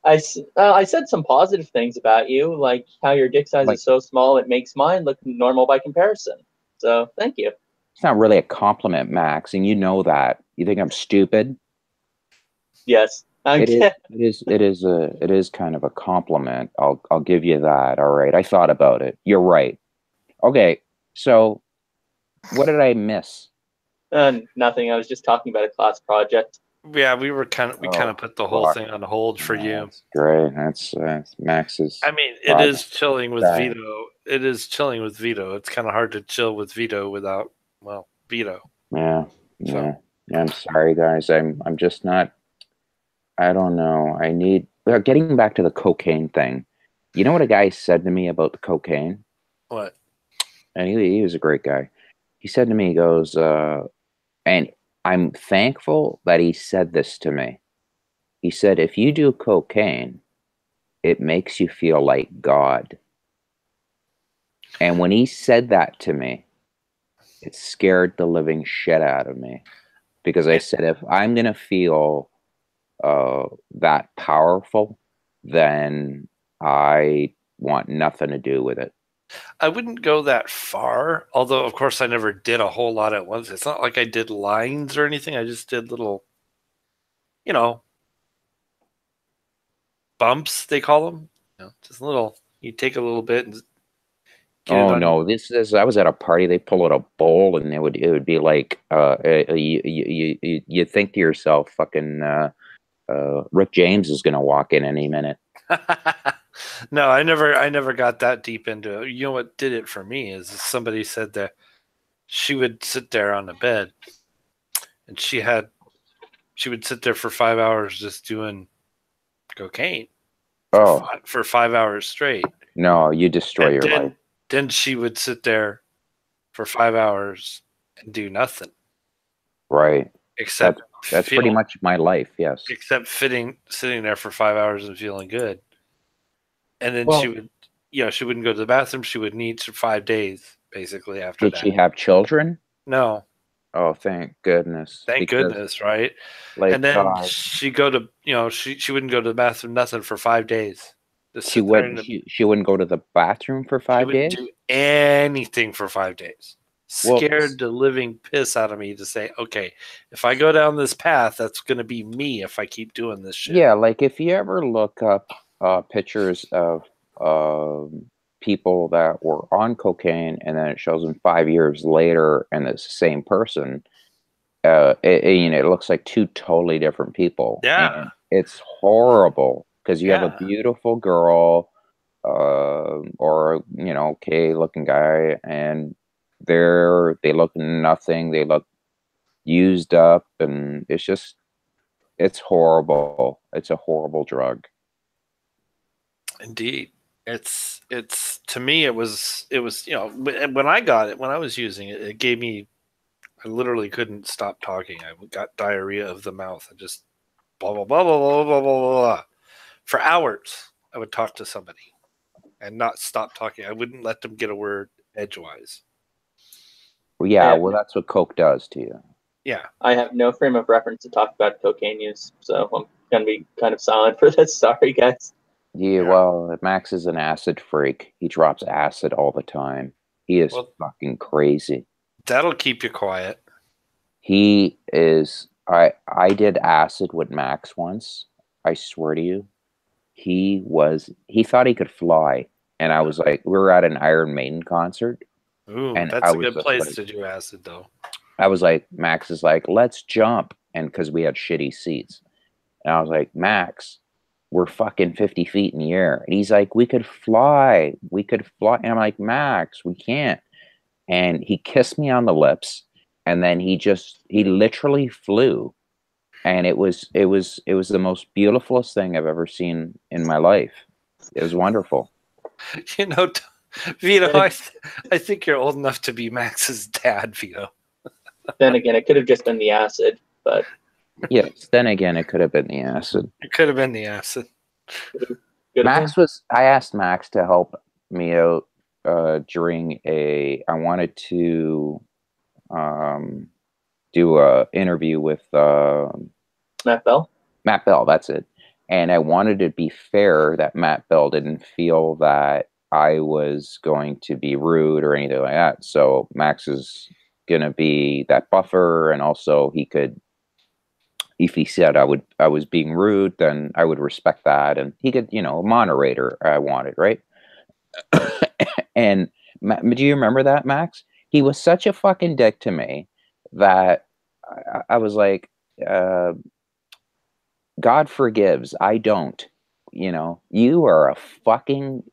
I said some positive things about you, like how your dick size is so small it makes mine look normal by comparison. So thank you. It's not really a compliment, Max, and you know that. You think I'm stupid? Yes. It is kind of a compliment. I'll give you that. All right. I thought about it. You're right. Okay. So what did I miss? Nothing. I was just talking about a class project. Yeah, we kind of put the whole thing on hold for you. That's great. That's Max's. I mean, it is chilling with Vito. It is chilling with Vito. It's kind of hard to chill with Vito without, well, Vito. Yeah. I'm sorry, guys. I'm just not. I don't know. Getting back to the cocaine thing. You know what a guy said to me about the cocaine? What? And he was a great guy. He said to me, he goes, and I'm thankful that he said this to me. He said, if you do cocaine, it makes you feel like God. And when he said that to me, it scared the living shit out of me. Because I said, if I'm going to feel that powerful, then I want nothing to do with it. I wouldn't go that far, although of course I never did a whole lot at once. It's not like I did lines or anything. I just did little, bumps, they call them. Just little. You take a little bit and oh no, this is. I was at a party. They pull out a bowl, and it would be like you think to yourself, fucking Rick James is going to walk in any minute. No, I never got that deep into it. You know what did it for me is somebody said that she would sit there on the bed, and she would sit there for 5 hours just doing cocaine. For 5 hours straight. No, you destroy your life. Then she would sit there for 5 hours and do nothing. Right. Except that's pretty much my life. Yes. Except sitting there for 5 hours and feeling good. And then she would, she wouldn't go to the bathroom. She would need 5 days, basically, after that. Did she have children? No. Oh, thank goodness. Thank goodness, right? And then she'd go to, she wouldn't go to the bathroom, nothing for 5 days. She wouldn't go to the bathroom for 5 days? She wouldn't do anything for 5 days. Scared the living piss out of me to say, okay, if I go down this path, that's going to be me if I keep doing this shit. Yeah, like if you ever look up pictures of people that were on cocaine and then it shows them 5 years later and it's the same person, it looks like two totally different people. Yeah. And it's horrible because you have a beautiful girl or, okay looking guy, and they look nothing. They look used up, and it's horrible. It's a horrible drug. Indeed. It's to me, it was, when I got it, when I was using it, it gave me I literally couldn't stop talking. I got diarrhea of the mouth and just blah, blah, blah, blah, blah, blah, blah, blah. For hours, I would talk to somebody and not stop talking. I wouldn't let them get a word edgewise. Well, yeah, well, that's what Coke does to you. Yeah. I have no frame of reference to talk about cocaine use, so I'm going to be kind of silent for this. Sorry, guys. Yeah, well, Max is an acid freak. He drops acid all the time. He is fucking crazy. That'll keep you quiet. He is. I did acid with Max once. I swear to you. He thought he could fly. And I was like, we were at an Iron Maiden concert. Ooh, and that's a good place to do acid, though. I was like, Max is like, let's jump. And because we had shitty seats. And I was like, Max, we're fucking 50 feet in the air. And he's like, we could fly. We could fly. And I'm like, Max, we can't. And he kissed me on the lips. And then he literally flew. And it was the most beautifulest thing I've ever seen in my life. It was wonderful. You know, Vito, I think you're old enough to be Max's dad, Vito. Then again, it could have just been the acid, but... Yes, then again, it could have been the acid. It could have been the acid. I asked Max to help me out during I wanted to do a interview with Matt Bell. Matt Bell, that's it. And I wanted to be fair that Matt Bell didn't feel that I was going to be rude or anything like that. So Max is going to be that buffer, and also he could, if he said I was being rude, then I would respect that, and he could, a moderator I wanted, right? And do you remember that, Max? He was such a fucking dick to me that I was like, God forgives, I don't. You are a fucking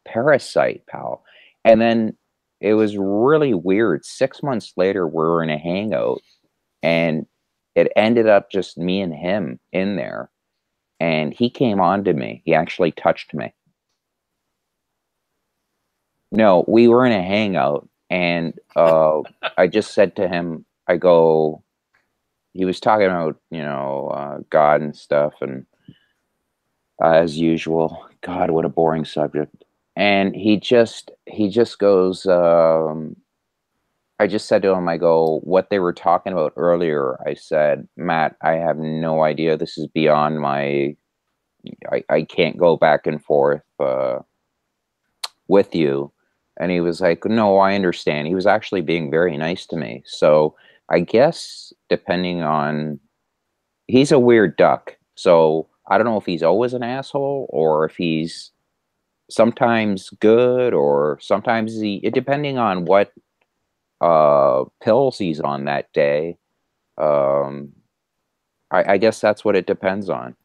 parasite, pal. And then it was really weird. 6 months later, we were in a hangout, and it ended up just me and him in there. And he came on to me. He actually touched me. No, we were in a hangout, and I just said to him, I go, he was talking about, God and stuff, and as usual, God, what a boring subject. And he just goes, I just said to him, I go, what they were talking about earlier, I said, Matt, I have no idea. This is beyond my, I can't go back and forth with you. And he was like, no, I understand. He was actually being very nice to me. So I guess depending on, he's a weird duck. So I don't know if he's always an asshole or if he's sometimes good or sometimes depending on what pills he's on that day. I guess that's what it depends on.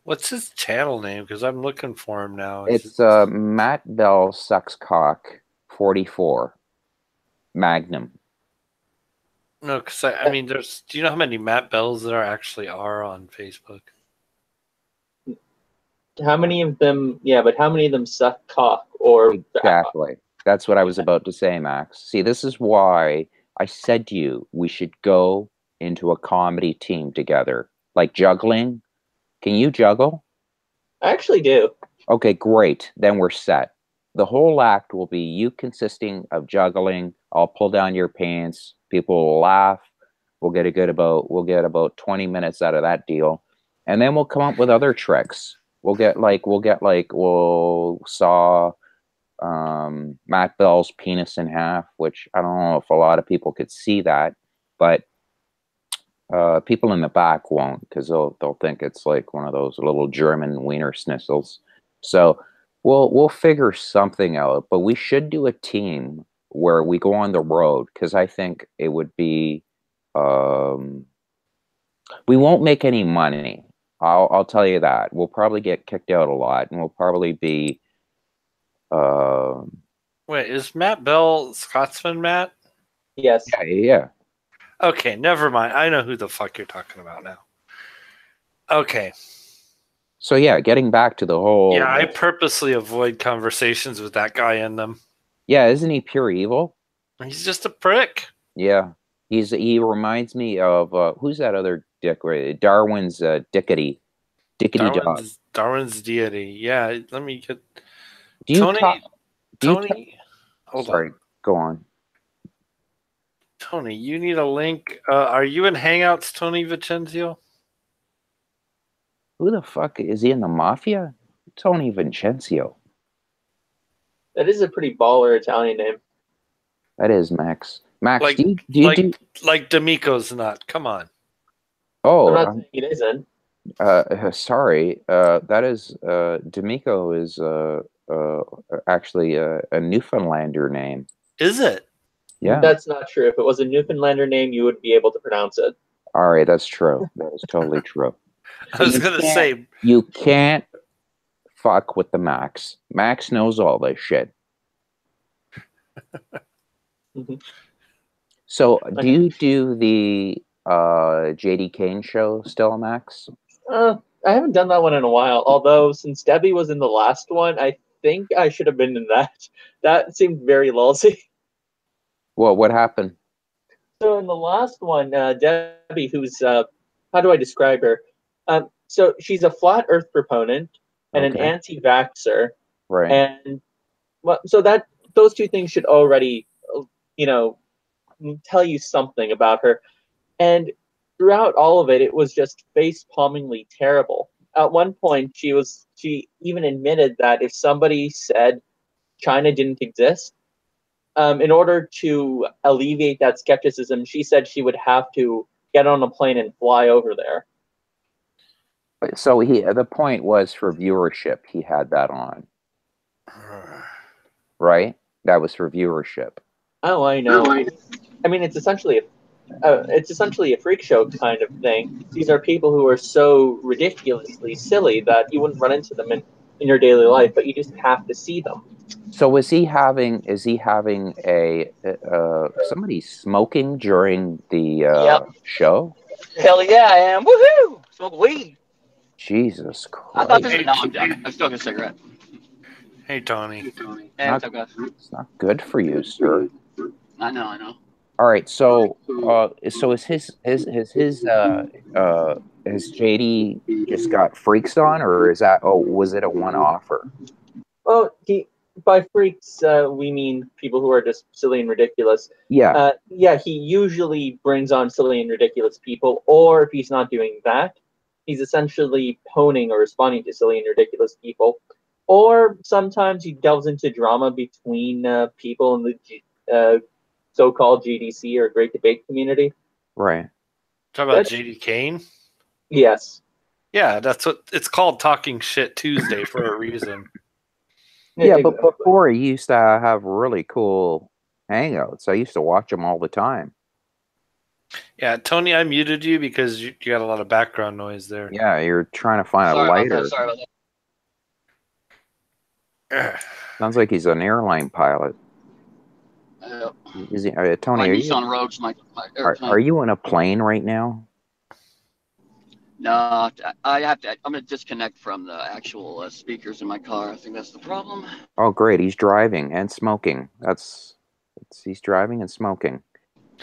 What's his channel name? Because I'm looking for him now. It's Matt Bell Sucks Cock 44 Magnum. No, because I mean, do you know how many Matt Bells there actually are on Facebook? How many of them? Yeah, but how many of them suck cock or exactly? That's what I was about to say, Max. See, this is why I said to you we should go into a comedy team together, like juggling. Can you juggle? I actually do. Okay, great. Then we're set. The whole act will be you consisting of juggling. I'll pull down your pants. People will laugh. We'll get about 20 minutes out of that deal. And then we'll come up with other tricks. We'll saw Matt Bell's penis in half, which I don't know if a lot of people could see that, but people in the back won't, because they'll think it's like one of those little German wiener schnitzels. So we'll figure something out, but we should do a team where we go on the road, because I think it would be we won't make any money. I'll tell you that. We'll probably get kicked out a lot, and we'll probably be wait, is Matt Bell Scotsman Matt? Yes. Yeah. Okay, never mind. I know who the fuck you're talking about now. Okay. So yeah, getting back to the whole... Yeah, I purposely avoid conversations with that guy in them. Yeah, isn't he pure evil? He's just a prick. Yeah. He reminds me of who's that other dick? Darwin's Dickety Dog. Darwin's deity. Yeah, let me get Do you Tony. talk? Do you Tony, hold Sorry, on. go on. Tony, you need a link. Are you in Hangouts, Tony Vincenzio? Who the fuck is he in the mafia? Tony Vincenzio. That is a pretty baller Italian name. That is Max. Max, Like, do you do? Like D'Amico's not. Come on. Oh, I'm not saying it isn't. sorry. That is D'Amico is actually a Newfoundlander name. Is it? Yeah. That's not true. If it was a Newfoundlander name, you would be able to pronounce it. All right, that's true. That is totally true. I was gonna say You can't fuck with the Max. Max knows all this shit. So, do you do the JD Kane show still, Max? I haven't done that one in a while. Although since Debbie was in the last one, I think I should have been in that. That seemed very lousy. What happened? So in the last one, Debbie, who's how do I describe her? So she's a flat Earth proponent and an Okay. anti-vaxxer, Right. and well, so that those two things should already, tell you something about her. And throughout all of it, it was just face-palmingly terrible. At one point, she even admitted that if somebody said China didn't exist, in order to alleviate that skepticism, she said she would have to get on a plane and fly over there. So the point was for viewership. He had that on, right? That was for viewership. Oh, I know. I mean, it's essentially a freak show kind of thing. These are people who are so ridiculously silly that you wouldn't run into them in your daily life, but you just have to see them. So is he having a somebody smoking during the show? Hell yeah, I am. Woohoo! Smoke weed. Jesus I thought Christ. this. No, I'm done. I'm smoking a cigarette. Hey, Tony. Hey, what's up, guys? It's not good for you, sir. I know. All right, so so is has JD just got freaks on, or is that was it a one-offer? Oh, by freaks, we mean people who are just silly and ridiculous. Yeah. Yeah, he usually brings on silly and ridiculous people, or if he's not doing that, he's essentially poning or responding to silly and ridiculous people. Or sometimes he delves into drama between people in the so-called GDC or Great Debate community. Right. Talk about JD Kane? Yes. Yeah, that's what it's called, Talking Shit Tuesday for a reason. Yeah, but before he used to have really cool hangouts. I used to watch them all the time. Yeah, Tony, I muted you because you got a lot of background noise there. Yeah, you're trying to find a lighter. Sorry about that. Sounds like he's an airline pilot. Is he, Tony, my are Nissan Rogue's my airplane. Are you in a plane right now? No, I have to. I'm gonna disconnect from the actual speakers in my car. I think that's the problem. Oh, great! He's driving and smoking. He's driving and smoking.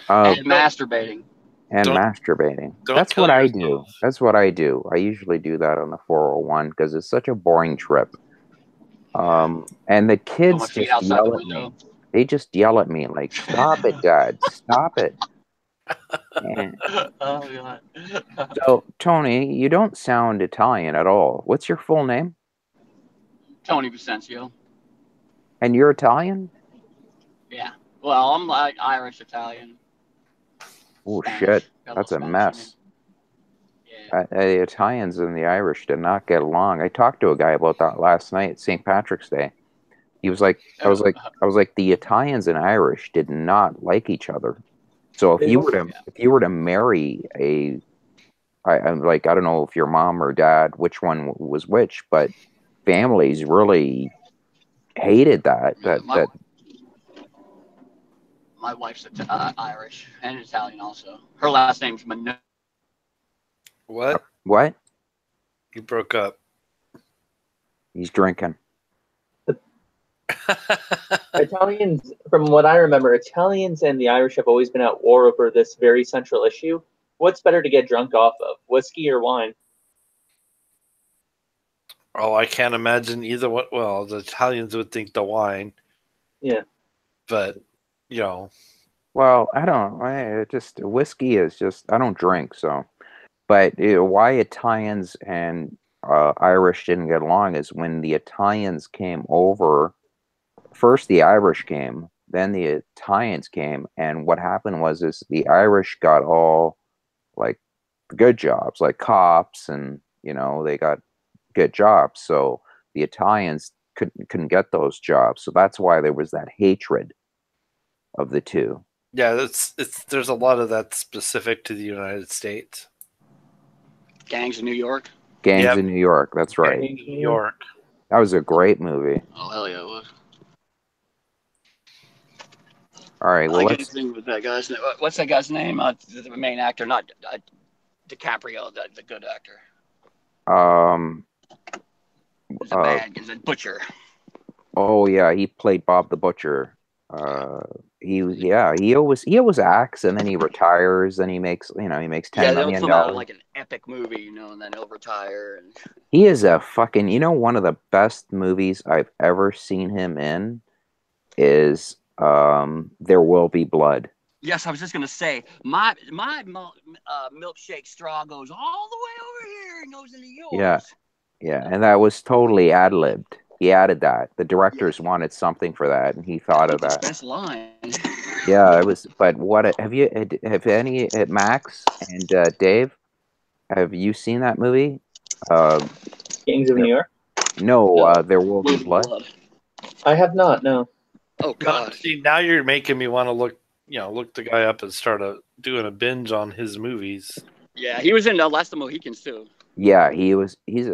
And masturbating. And masturbating. That's what I do. That's what I do. I usually do that on the 401 because it's such a boring trip. And the kids just yell at me. They just yell at me like, "Stop it, Dad! Stop it!" Oh God. So, Tony, you don't sound Italian at all. What's your full name? Tony Vincenzio. And you're Italian? Yeah. Well, I'm like Irish Italian. Oh Spanish. shit, that's a mess. Yeah. The Italians and the Irish did not get along. I talked to a guy about that last night at St. Patrick's Day. He was like, I was like, the Italians and Irish did not like each other. So if you were to marry I'm like, I don't know if your mom or dad, which one was which, but families really hated that. My wife's Irish and Italian also. Her last name's Mano. What? What? You broke up. He's drinking. Italians, from what I remember, Italians and the Irish have always been at war over this very central issue. What's better to get drunk off of, whiskey or wine? Oh, I can't imagine either one. Well, the Italians would think the wine. Yeah. But, you know. Well, I don't. Whiskey is just. I don't drink, so. But why Italians and Irish didn't get along is when the Italians came over. First, the Irish came, then the Italians came, and what happened was the Irish got all like good jobs, like cops, and they got good jobs. So the Italians couldn't get those jobs. So that's why there was that hatred of the two. Yeah, there's a lot of that specific to the United States. Gangs in New York. Gangs in New York. That's right. Gangs in New York. That was a great movie. Oh hell yeah, it was. All right. Well, let's think with that guy's name. What's that guy's name? The main actor, not DiCaprio, the good actor. He's a he's a butcher. Oh yeah, he played Bob the Butcher. He always acts, and then he retires, and he makes $10 million. They'll come out like an epic movie, and then he'll retire. And he is a fucking one of the best movies I've ever seen him in is There Will Be Blood. Yes, I was just gonna say my milkshake straw goes all the way over here and goes into yours. Yeah, and that was totally ad-libbed. He added that. The directors wanted something for that, and he thought of that. Best line. Yeah, it was. But have any Max and Dave? Have you seen that movie? Gangs of New York? No, There Will Be Blood. I have not. No. Oh God! See, now you're making me want to look the guy up and start doing a binge on his movies. Yeah, he was in Last of the Mohicans too. Yeah, he was. He's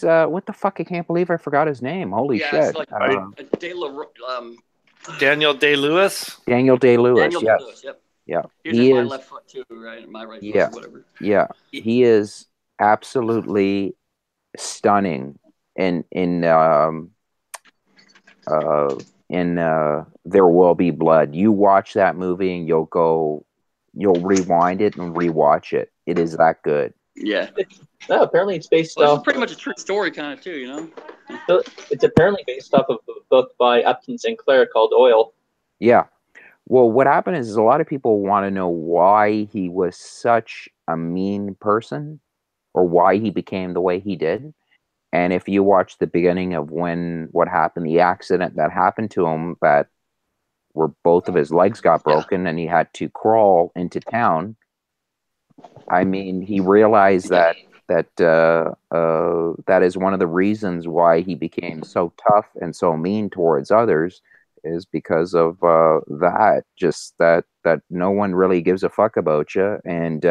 what the fuck? I can't believe I forgot his name. Holy shit! It's like Daniel Day-Lewis. Daniel Day-Lewis. Daniel Yes. Day-Lewis, yep. Yeah. He is my left foot too, right? My right foot, whatever. Yeah. He is absolutely stunning in There Will Be Blood. You watch that movie and you'll rewind it and rewatch it. It is that good. Yeah. No, apparently it's based off. It's pretty much a true story, kind of too, It's apparently based off of a book by Upton Sinclair called Oil. Yeah. Well, what happened is a lot of people want to know why he was such a mean person, or why he became the way he did. And if you watch the beginning of what happened, the accident that happened to him, where both of his legs got broken and he had to crawl into town. I mean, he realized that is one of the reasons why he became so tough and so mean towards others, is because of that. Just that no one really gives a fuck about you. And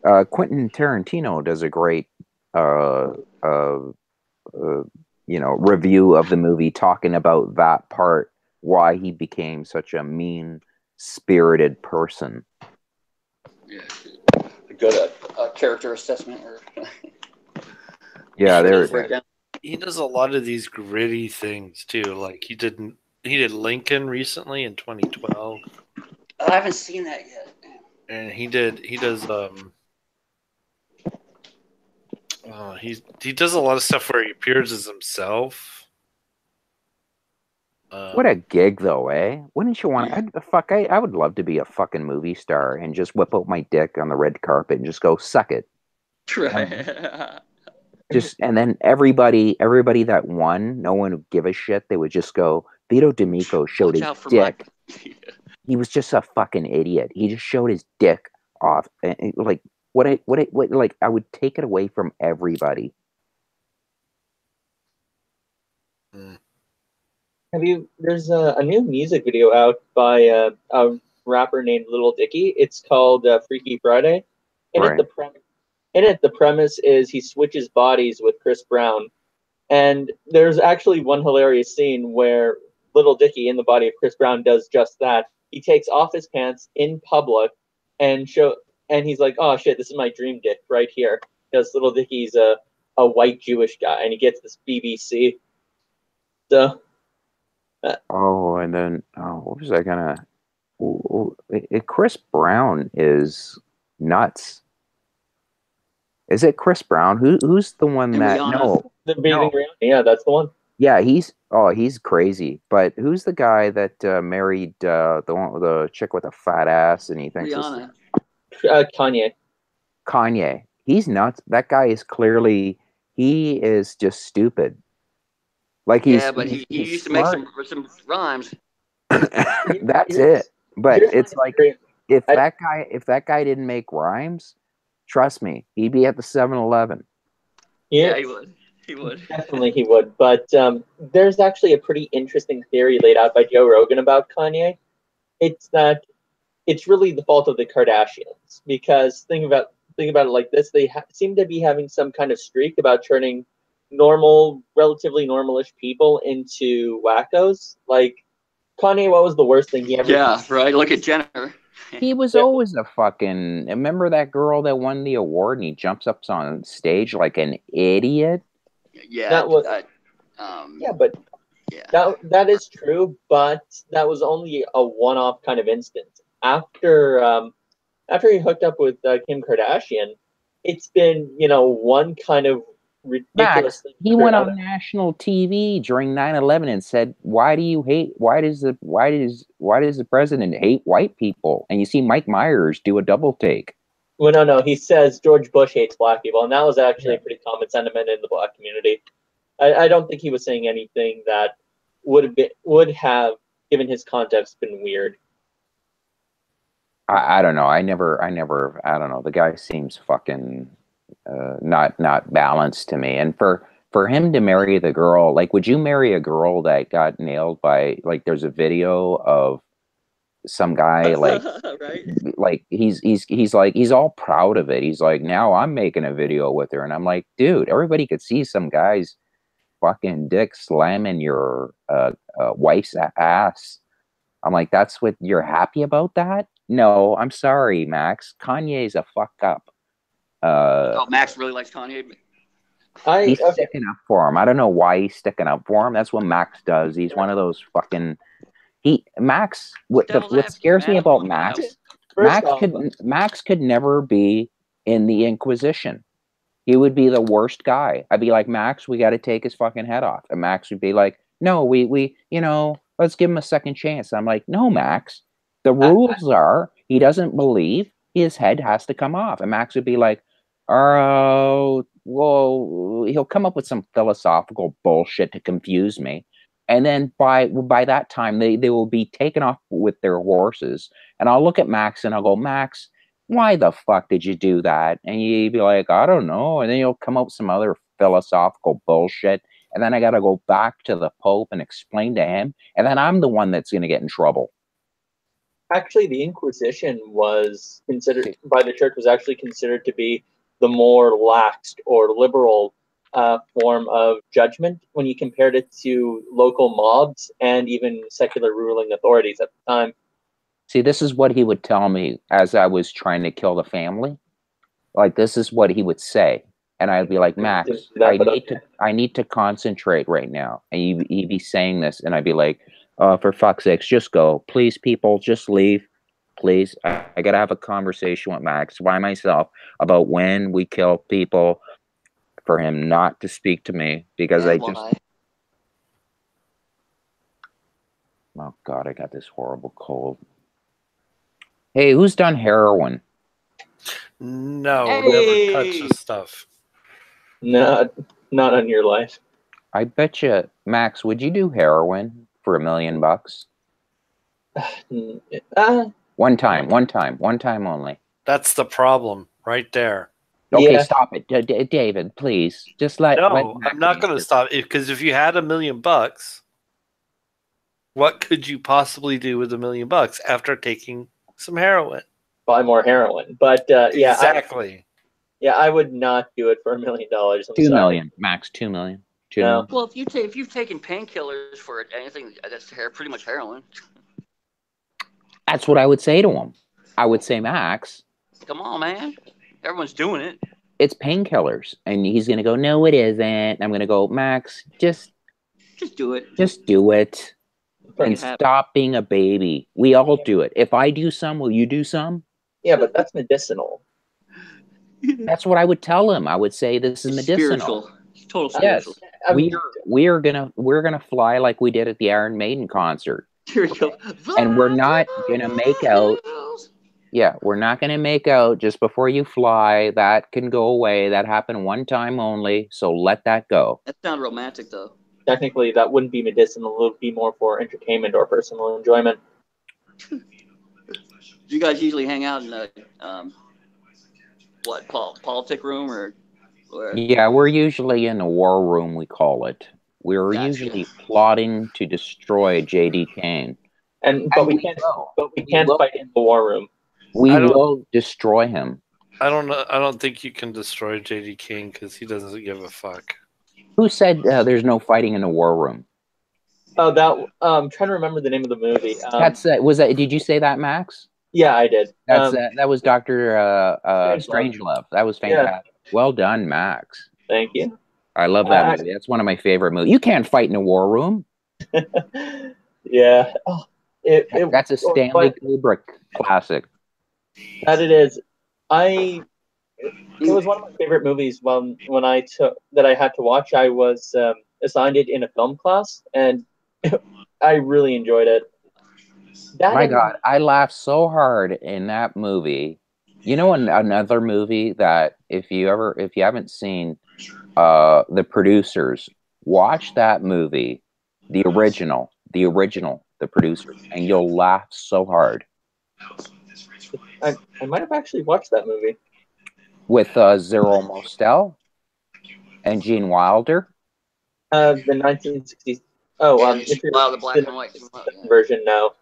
Quentin Tarantino does a great review of the movie, talking about that part, why he became such a mean-spirited person. Yeah, good character assessment. Yeah, he does a lot of these gritty things too. Like he did Lincoln recently in 2012. I haven't seen that yet. And he does he does a lot of stuff where he appears as himself. What a gig, though, eh? Wouldn't you want? I would love to be a fucking movie star and just whip out my dick on the red carpet and just go suck it. Right. And then everybody that won, no one would give a shit. They would just go. Vito D'Amico showed his dick. He was just a fucking idiot. He just showed his dick off. Like what? Like I would take it away from everybody. There's a new music video out by a rapper named Lil Dicky. It's called Freaky Friday. And the premise is he switches bodies with Chris Brown. And there's actually one hilarious scene where Lil Dicky, in the body of Chris Brown, does just that. He takes off his pants in public and he's like, oh shit, this is my dream dick right here. Because Lil Dicky's a white Jewish guy, and he gets this BBC. So, Oh, and then what was I gonna? Chris Brown is nuts. Is it Chris Brown? Who's the one And that? Rihanna. No, the beating no. Rihanna, yeah, that's the one. Yeah, he's crazy. But who's the guy that married the one with the chick with a fat ass, and he thinks it's Rihanna. Kanye. Kanye? He's nuts. That guy is clearly he is just stupid. Like Yeah, but he's he used to make smart. some rhymes. That's it. But Here's it's my like theory. if I- that guy didn't make rhymes, trust me, he'd be at the 7-Eleven. Yeah, he would. He would. Definitely he would. But there's actually a pretty interesting theory laid out by Joe Rogan about Kanye. It's that it's really the fault of the Kardashians, because think about it like this: they seem to be having some kind of streak about turning relatively normalish people into wackos. Like Kanye, what was the worst thing he ever? Yeah, right. Look at Jenner. He was always a fucking. Remember that girl that won the award, and he jumps up on stage like an idiot. Yeah. That was yeah, but yeah. that is true, but that was only a one-off kind of instance. After he hooked up with Kim Kardashian, it's been one kind of ridiculous Max, thing he after went another. on national TV during 9/11 and said, why does the president hate white people? And you see Mike Myers do a double take. Well, no, he says George Bush hates black people, and that was actually a pretty common sentiment in the black community. I don't think he was saying anything that would have, given his context, been weird. I don't know. I don't know. The guy seems fucking not balanced to me. And for him to marry the girl, like, would you marry a girl that got nailed by, like, there's a video of some guy Right. like he's all proud of it. He's like, now I'm making a video with her, and I'm like, dude, everybody could see some guy's fucking dick slamming your wife's ass. I'm like, that's what you're happy about that? No, I'm sorry, Max. Kanye's a fuck up. Max really likes Kanye. He's sticking up for him. I don't know why he's sticking up for him. That's what Max does. He's one of those fucking. What scares me about Max? Max could never be in the Inquisition. He would be the worst guy. I'd be like, Max, we got to take his fucking head off. And Max would be like, no, we let's give him a second chance. I'm like, no, Max. The rules are he doesn't believe, his head has to come off. And Max would be like, oh, well, he'll come up with some philosophical bullshit to confuse me. And then by that time, they will be taken off with their horses. And I'll look at Max and I'll go, Max, why the fuck did you do that? And you'd be like, I don't know. And then you'll come up with some other philosophical bullshit. And then I got to go back to the Pope and explain to him. And then I'm the one that's going to get in trouble. Actually, the Inquisition was considered by the church, was actually considered to be the more lax or liberal form of judgment when you compared it to local mobs and even secular ruling authorities at the time. See, this is what he would tell me as I was trying to kill the family. Like, this is what he would say. And I'd be like, Max, I need to concentrate right now. And he'd be saying this, and I'd be like, for fuck's sakes, just go. Please, people, just leave. Please. I got to have a conversation with Max by myself about when we kill people, for him not to speak to me, because oh God, I got this horrible cold. Hey, who's done heroin? No, never touch this stuff. No, not on your life. I bet you, Max, would you do heroin for $1 million? One time only. That's the problem right there. Okay, stop it, David. Please, just let. No, I'm not going to stop it, because if you had $1 million, what could you possibly do with $1 million after taking some heroin? Buy more heroin, but yeah, exactly. I would not do it for $1 million. $2 million, Max. $2 million. No. Well, if you've taken painkillers for anything that's pretty much heroin. That's what I would say to him. I would say, Max, come on, man. Everyone's doing it. It's painkillers. And he's going to go, no, it isn't. I'm going to go, Max, just Just do it. Just do it. Make And it happen. stop being a baby. We all do it. If I do some, will you do some? Yeah, but that's medicinal. That's what I would tell him. I would say this is It's medicinal. spiritual. Total Yes. spiritual. I mean, We're gonna fly like we did at the Iron Maiden concert. Here we go. And we're not gonna make out. Yeah, we're not gonna make out just before you fly. That can go away. That happened one time only. So let that go. That sounds romantic, though. technically, that wouldn't be medicinal. It would be more for entertainment or personal enjoyment. Do you guys usually hang out in the politic room or? Yeah, we're usually in the war room. We call it. We're Gotcha. usually plotting to destroy J.D. Kane. But we can't fight in the war room. We will destroy him. I don't know. I don't think you can destroy J.D. King because he doesn't give a fuck. Who said there's no fighting in the war room? Oh, that I'm trying to remember the name of the movie. Did you say that, Max? Yeah, I did. That was Dr. Strangelove. That was fantastic. Yeah. Well done, Max. Thank you. I love that movie. That's one of my favorite movies. You can't fight in a war room. Yeah. Oh, that's a Stanley Kubrick classic. That it is. It was one of my favorite movies when I had to watch. I was assigned it in a film class, and I really enjoyed it. My God, I laughed so hard in that movie. You know, another movie that if you haven't seen, The Producers, watch that movie, the original, The Producers, and you'll laugh so hard. I might have actually watched that movie with Zero Mostel and Gene Wilder. The 1960s. Oh, the black and white version now.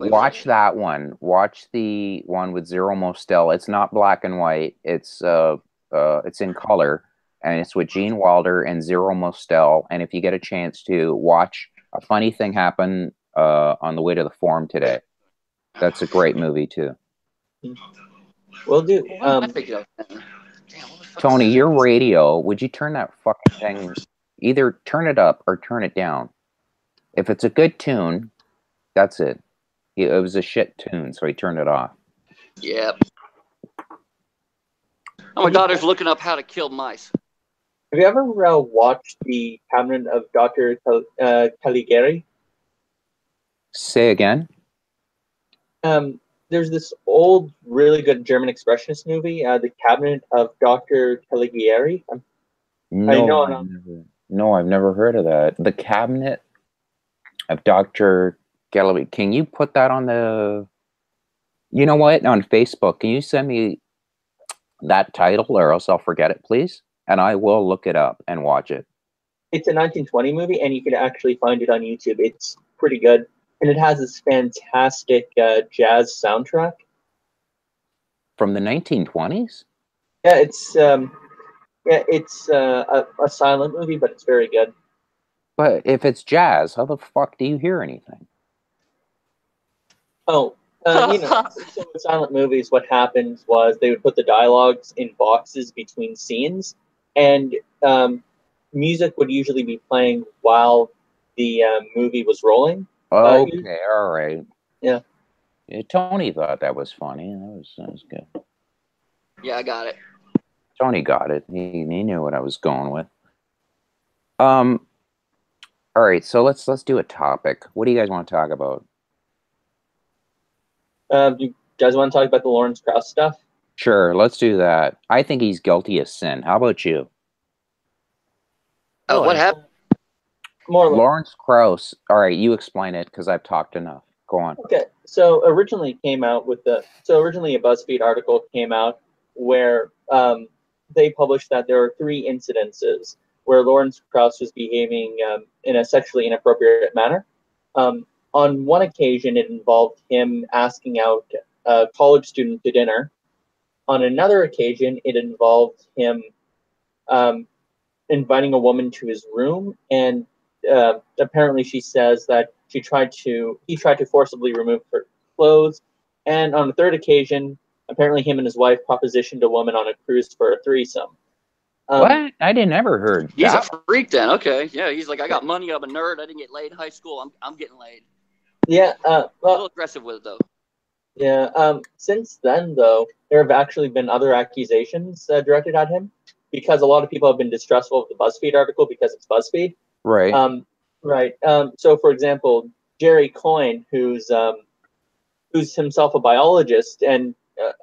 Watch that one. Watch the one with Zero Mostel. It's not black and white. It's in color, and it's with Gene Wilder and Zero Mostel. And if you get a chance to watch, a funny thing happened on the way to the forum today. That's a great movie too. Will do. Tony, your radio, would you turn that fucking thing, either turn it up or turn it down? If it's a good tune, that's it. It was a shit tune, so he turned it off. Yep. Oh, my daughter's looking up how to kill mice. Have you ever watched The Cabinet of Dr. Caligari? Say again? There's this old, really good German expressionist movie, The Cabinet of Dr. Caligari. No, I've never heard of that. The Cabinet of Dr. Caligari. Can you put that on the... You know what? On Facebook, can you send me that title or else I'll forget it, please? And I will look it up and watch it. It's a 1920 movie, and you can actually find it on YouTube. It's pretty good. And it has this fantastic jazz soundtrack. From the 1920s? Yeah, it's a silent movie, but it's very good. But if it's jazz, how the fuck do you hear anything? Oh, so with silent movies, what happened was they would put the dialogues in boxes between scenes, and music would usually be playing while the movie was rolling. Okay, all right. Yeah. Tony thought that was funny. That was good. Yeah, I got it. Tony got it. He knew what I was going with. All right, so let's do a topic. What do you guys want to talk about? Do you guys want to talk about the Lawrence Krauss stuff? Sure, let's do that. I think he's guilty of sin. How about you? Oh, what happened? Lawrence Krauss. All right, you explain it because I've talked enough. Go on. Okay, so originally a BuzzFeed article came out where they published that there were 3 incidences where Lawrence Krauss was behaving in a sexually inappropriate manner. On one occasion, it involved him asking out a college student to dinner. On another occasion, it involved him inviting a woman to his room, and apparently she says that he tried to forcibly remove her clothes. And on the third occasion, apparently him and his wife propositioned a woman on a cruise for a threesome. What? I didn't ever heard He's that. a freak then. Okay. Yeah, he's like, I got money, I'm a nerd, I didn't get laid in high school, I'm getting laid. Yeah. A little aggressive with it, though. Yeah. Since then, though, there have actually been other accusations directed at him because a lot of people have been distrustful of the BuzzFeed article because it's BuzzFeed. Right. Right. So, for example, Jerry Coyne, who's himself a biologist and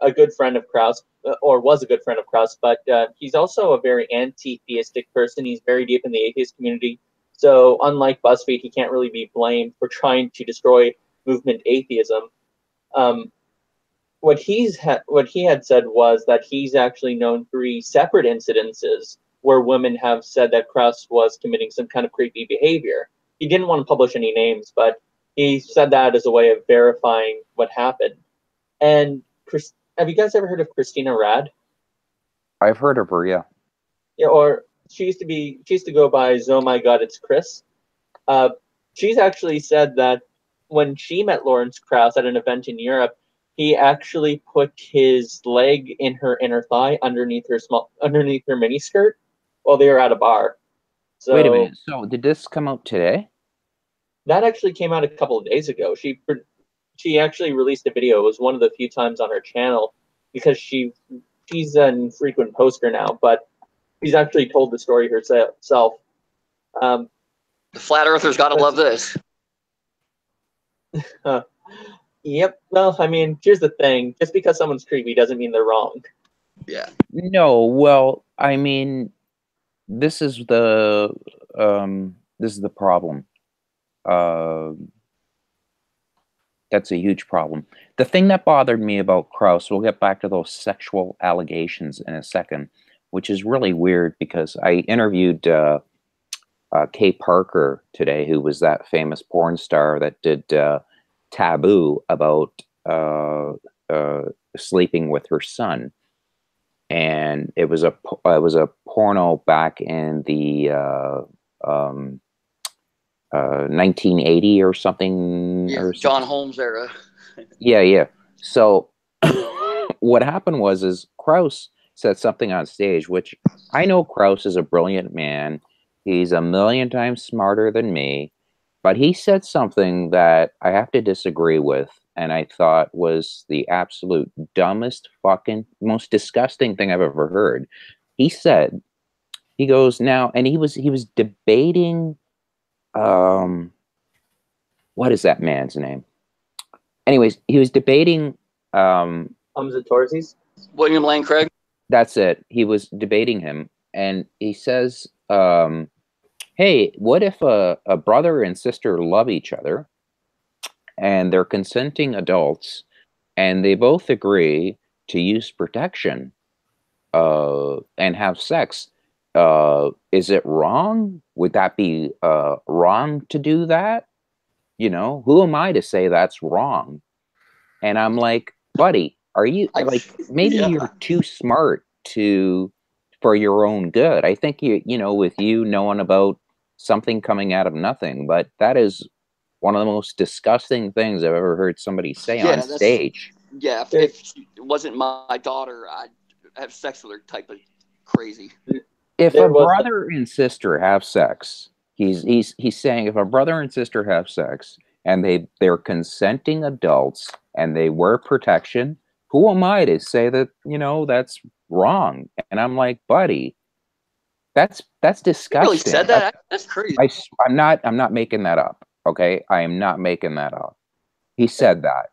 a good friend of Krauss, or was a good friend of Krauss, but he's also a very anti-theistic person. He's very deep in the atheist community. So, unlike BuzzFeed, he can't really be blamed for trying to destroy movement atheism. What he had said was that he's actually known 3 separate incidences where women have said that Krauss was committing some kind of creepy behavior. He didn't want to publish any names, but he said that as a way of verifying what happened. And have you guys ever heard of Christina Rad? I've heard of her, yeah. Yeah, or she used to go by "Oh my God, it's Chris." She's actually said that when she met Lawrence Krauss at an event in Europe, he actually put his leg in her inner thigh underneath her miniskirt while they were at a bar. So Wait a minute. So did this come out today? that actually came out a couple of days ago. She actually released a video. It was one of the few times on her channel because she's an frequent poster now, but she's actually told the story herself. The flat earthers gotta love this. Yep. Well, I mean, here's the thing. Just because someone's creepy doesn't mean they're wrong. Yeah. No, well, I mean, this is the problem. That's a huge problem. The thing that bothered me about Krauss, we'll get back to those sexual allegations in a second, which is really weird because I interviewed Kay Parker today, who was that famous porn star that did Taboo about sleeping with her son, and it was a porno back in the 1980 or something. Yeah, or John Holmes era. Yeah. So what happened is Krauss said something on stage, which I know Krauss is a brilliant man. He's a million times smarter than me, but he said something that I have to disagree with, and I thought was the absolute dumbest, fucking, most disgusting thing I've ever heard. He said, he goes now, and he was debating, what is that man's name? Anyways, he was debating, Torsies? William Lane Craig. that's it. He was debating him, and he says, hey, what if a brother and sister love each other and they're consenting adults and they both agree to use protection and have sex? Is it wrong? Would that be wrong to do that? You know, who am I to say that's wrong? And I'm like, buddy, are you like, maybe you're too smart for your own good. I think you know, with you knowing about something coming out of nothing, but that is one of the most disgusting things I've ever heard somebody say on stage. Yeah, if it wasn't my daughter, I'd have sex with her type of crazy. If a brother and sister have sex, he's saying if a brother and sister have sex and they're consenting adults and they wear protection, who am I to say that, you know, that's wrong? And I'm like, buddy, that's disgusting. You really said that? That's crazy. I'm not making that up. Okay, I am not making that up. He said that.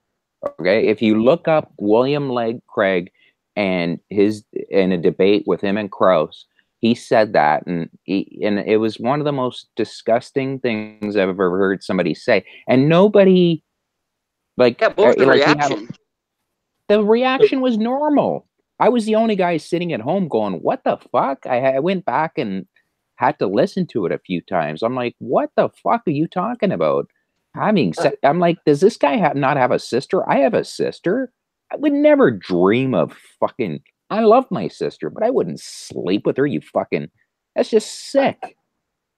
Okay, if you look up William Lane Craig and in a debate with him and Krauss, he said that, and it was one of the most disgusting things I've ever heard somebody say. And nobody, like, what was the reaction? The reaction was normal. I was the only guy sitting at home going, "What the fuck?" I went back and had to listen to it a few times. I'm like, "What the fuck are you talking about?" I'm like, does this guy not have a sister? I have a sister. I would never dream of fucking. I love my sister, but I wouldn't sleep with her. You fucking. That's just sick.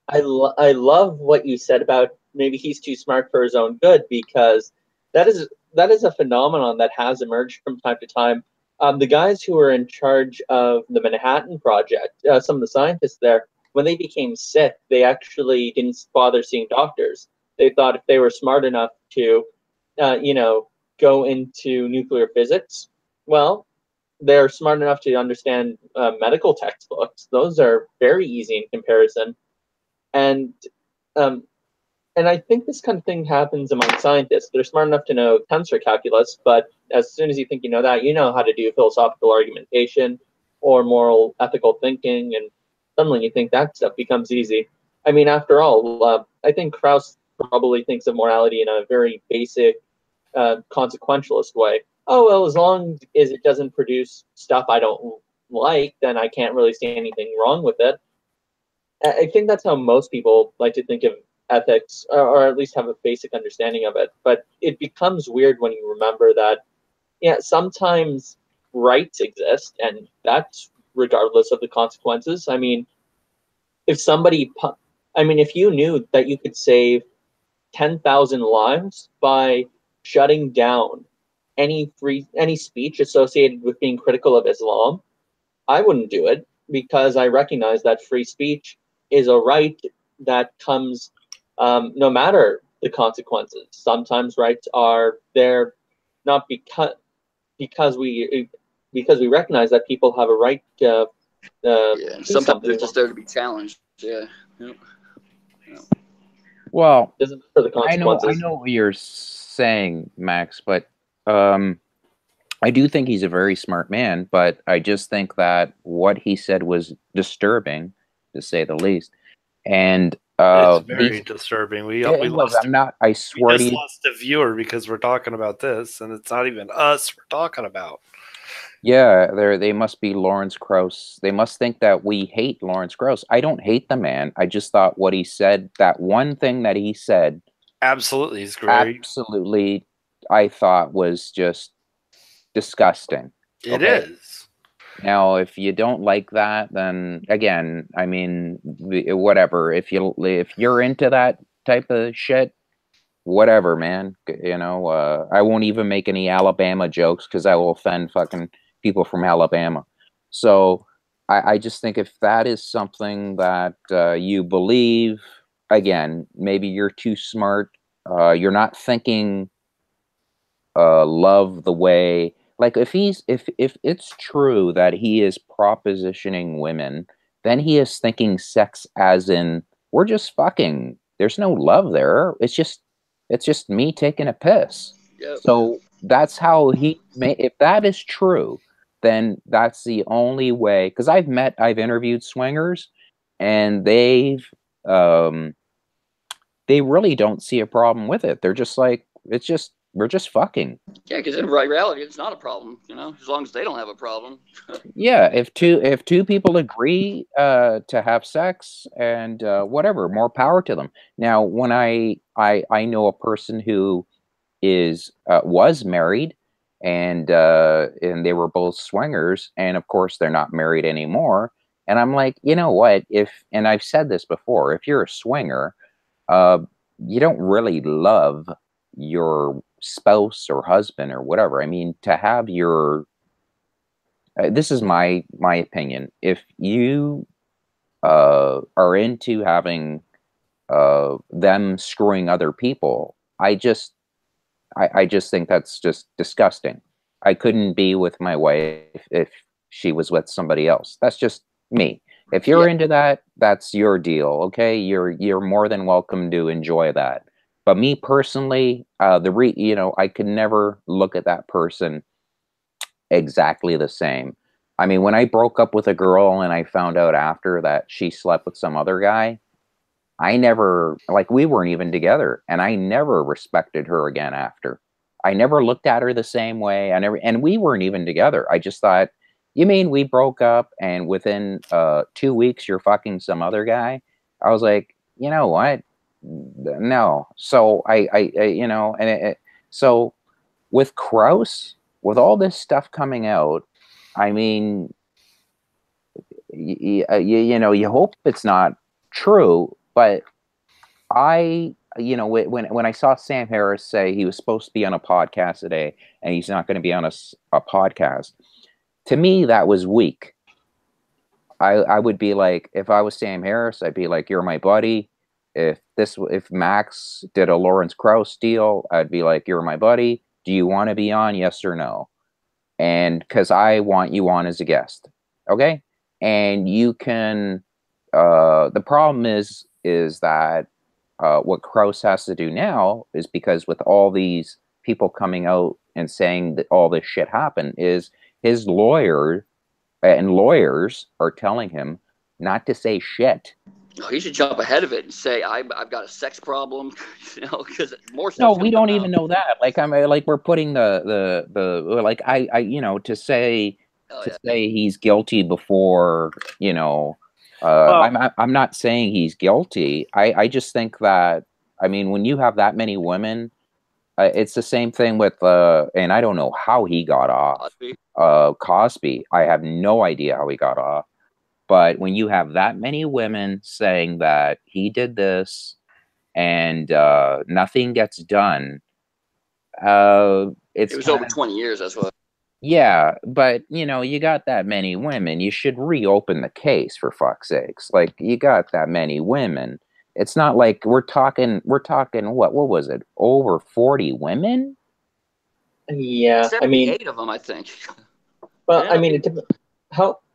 I love what you said about maybe he's too smart for his own good, because that is a phenomenon that has emerged from time to time. The guys who were in charge of the Manhattan Project, some of the scientists there, when they became sick, they actually didn't bother seeing doctors. They thought if they were smart enough to, go into nuclear physics, well, they're smart enough to understand medical textbooks. Those are very easy in comparison. And um, and I think this kind of thing happens among scientists. They're smart enough to know tensor calculus, but as soon as you think you know that, you know how to do philosophical argumentation or moral ethical thinking, and suddenly you think that stuff becomes easy. I mean, after all, I think Krauss probably thinks of morality in a very basic, consequentialist way. Oh, well, as long as it doesn't produce stuff I don't like, then I can't really see anything wrong with it. I think that's how most people like to think of ethics, or at least have a basic understanding of it. But it becomes weird when you remember that, yeah, sometimes rights exist, and that's regardless of the consequences. I mean, if somebody, if you knew that you could save 10,000 lives by shutting down any speech associated with being critical of Islam, I wouldn't do it, because I recognize that free speech is a right that comes no matter the consequences. Sometimes rights are there not because we recognize that people have a right to and sometimes something. they're just there to be challenged. Yeah. Yep. Well, Doesn't matter the I know consequences. what you're saying, Max, but I do think he's a very smart man, but I just think that what he said was disturbing, to say the least. And It's very disturbing. We it was. lost. I'm not. I We swear to just you. lost a viewer because we're talking about this, and it's not even us we're talking about. Yeah, they must be Lawrence Krauss. They must think that we hate Lawrence Krauss. I don't hate the man. I just thought what he said, that one thing that he said, Absolutely, he's great. absolutely, I thought was just disgusting. It is. Now, if you don't like that, then again, I mean, whatever. If you're into that type of shit, whatever, man. I won't even make any Alabama jokes because I will offend fucking people from Alabama. So I just think if that is something that you believe, again, maybe you're too smart. You're not thinking love the way, like, if it's true that he is propositioning women, then he is thinking sex as in we're just fucking. There's no love there. It's just me taking a piss. Yep. So that's how he may. If that is true, then that's the only way. Because I've interviewed swingers, and they really don't see a problem with it. They're just like, we're just fucking. Yeah, because in reality, it's not a problem. As long as they don't have a problem. Yeah, if two people agree to have sex, and whatever, more power to them. Now, when I know a person who was married, and they were both swingers, and of course they're not married anymore. And I'm like, you know what? And I've said this before, if you're a swinger, uh, you don't really love your spouse or husband or whatever. I mean, to have your this is my opinion. If you are into having them screwing other people, I just think that's just disgusting. I couldn't be with my wife if she was with somebody else. That's just me. If you're into that, that's your deal. Okay, you're more than welcome to enjoy that. But me personally, I could never look at that person exactly the same. I mean, when I broke up with a girl and I found out after that she slept with some other guy, I never, like, we weren't even together, and I never respected her again after. I never looked at her the same way. And we weren't even together. I just thought, you mean we broke up and within 2 weeks you're fucking some other guy? I was like, you know what? No. So so with Kraus, with all this stuff coming out, I mean, you hope it's not true, but when I saw Sam Harris say he was supposed to be on a podcast today and he's not going to be on a podcast, to me, that was weak. I would be like, if I was Sam Harris, I'd be like, you're my buddy. If Max did a Lawrence Krauss deal, I'd be like, you're my buddy. Do you want to be on? Yes or no? And because I want you on as a guest, okay? And you can. The problem is that what Krauss has to do now is, because with all these people coming out and saying that all this shit happened, is his lawyer and lawyers are telling him not to say shit. Oh, he should jump ahead of it and say, I've got a sex problem, because more No, stuff. we don't even know that. Like, I'm like, we're putting the like, I to say he's guilty before, I'm not saying he's guilty. I just think that, I mean, when you have that many women, it's the same thing with and I don't know how he got off. Cosby. I have no idea how he got off. But when you have that many women saying that he did this and nothing gets done, it was over 20 years. That's what. Yeah, but you got that many women. You should reopen the case, for fuck's sakes. Like, you got that many women. It's not like we're talking what was it? Over 40 women? Yeah, 78 of them, I think. Well, I mean,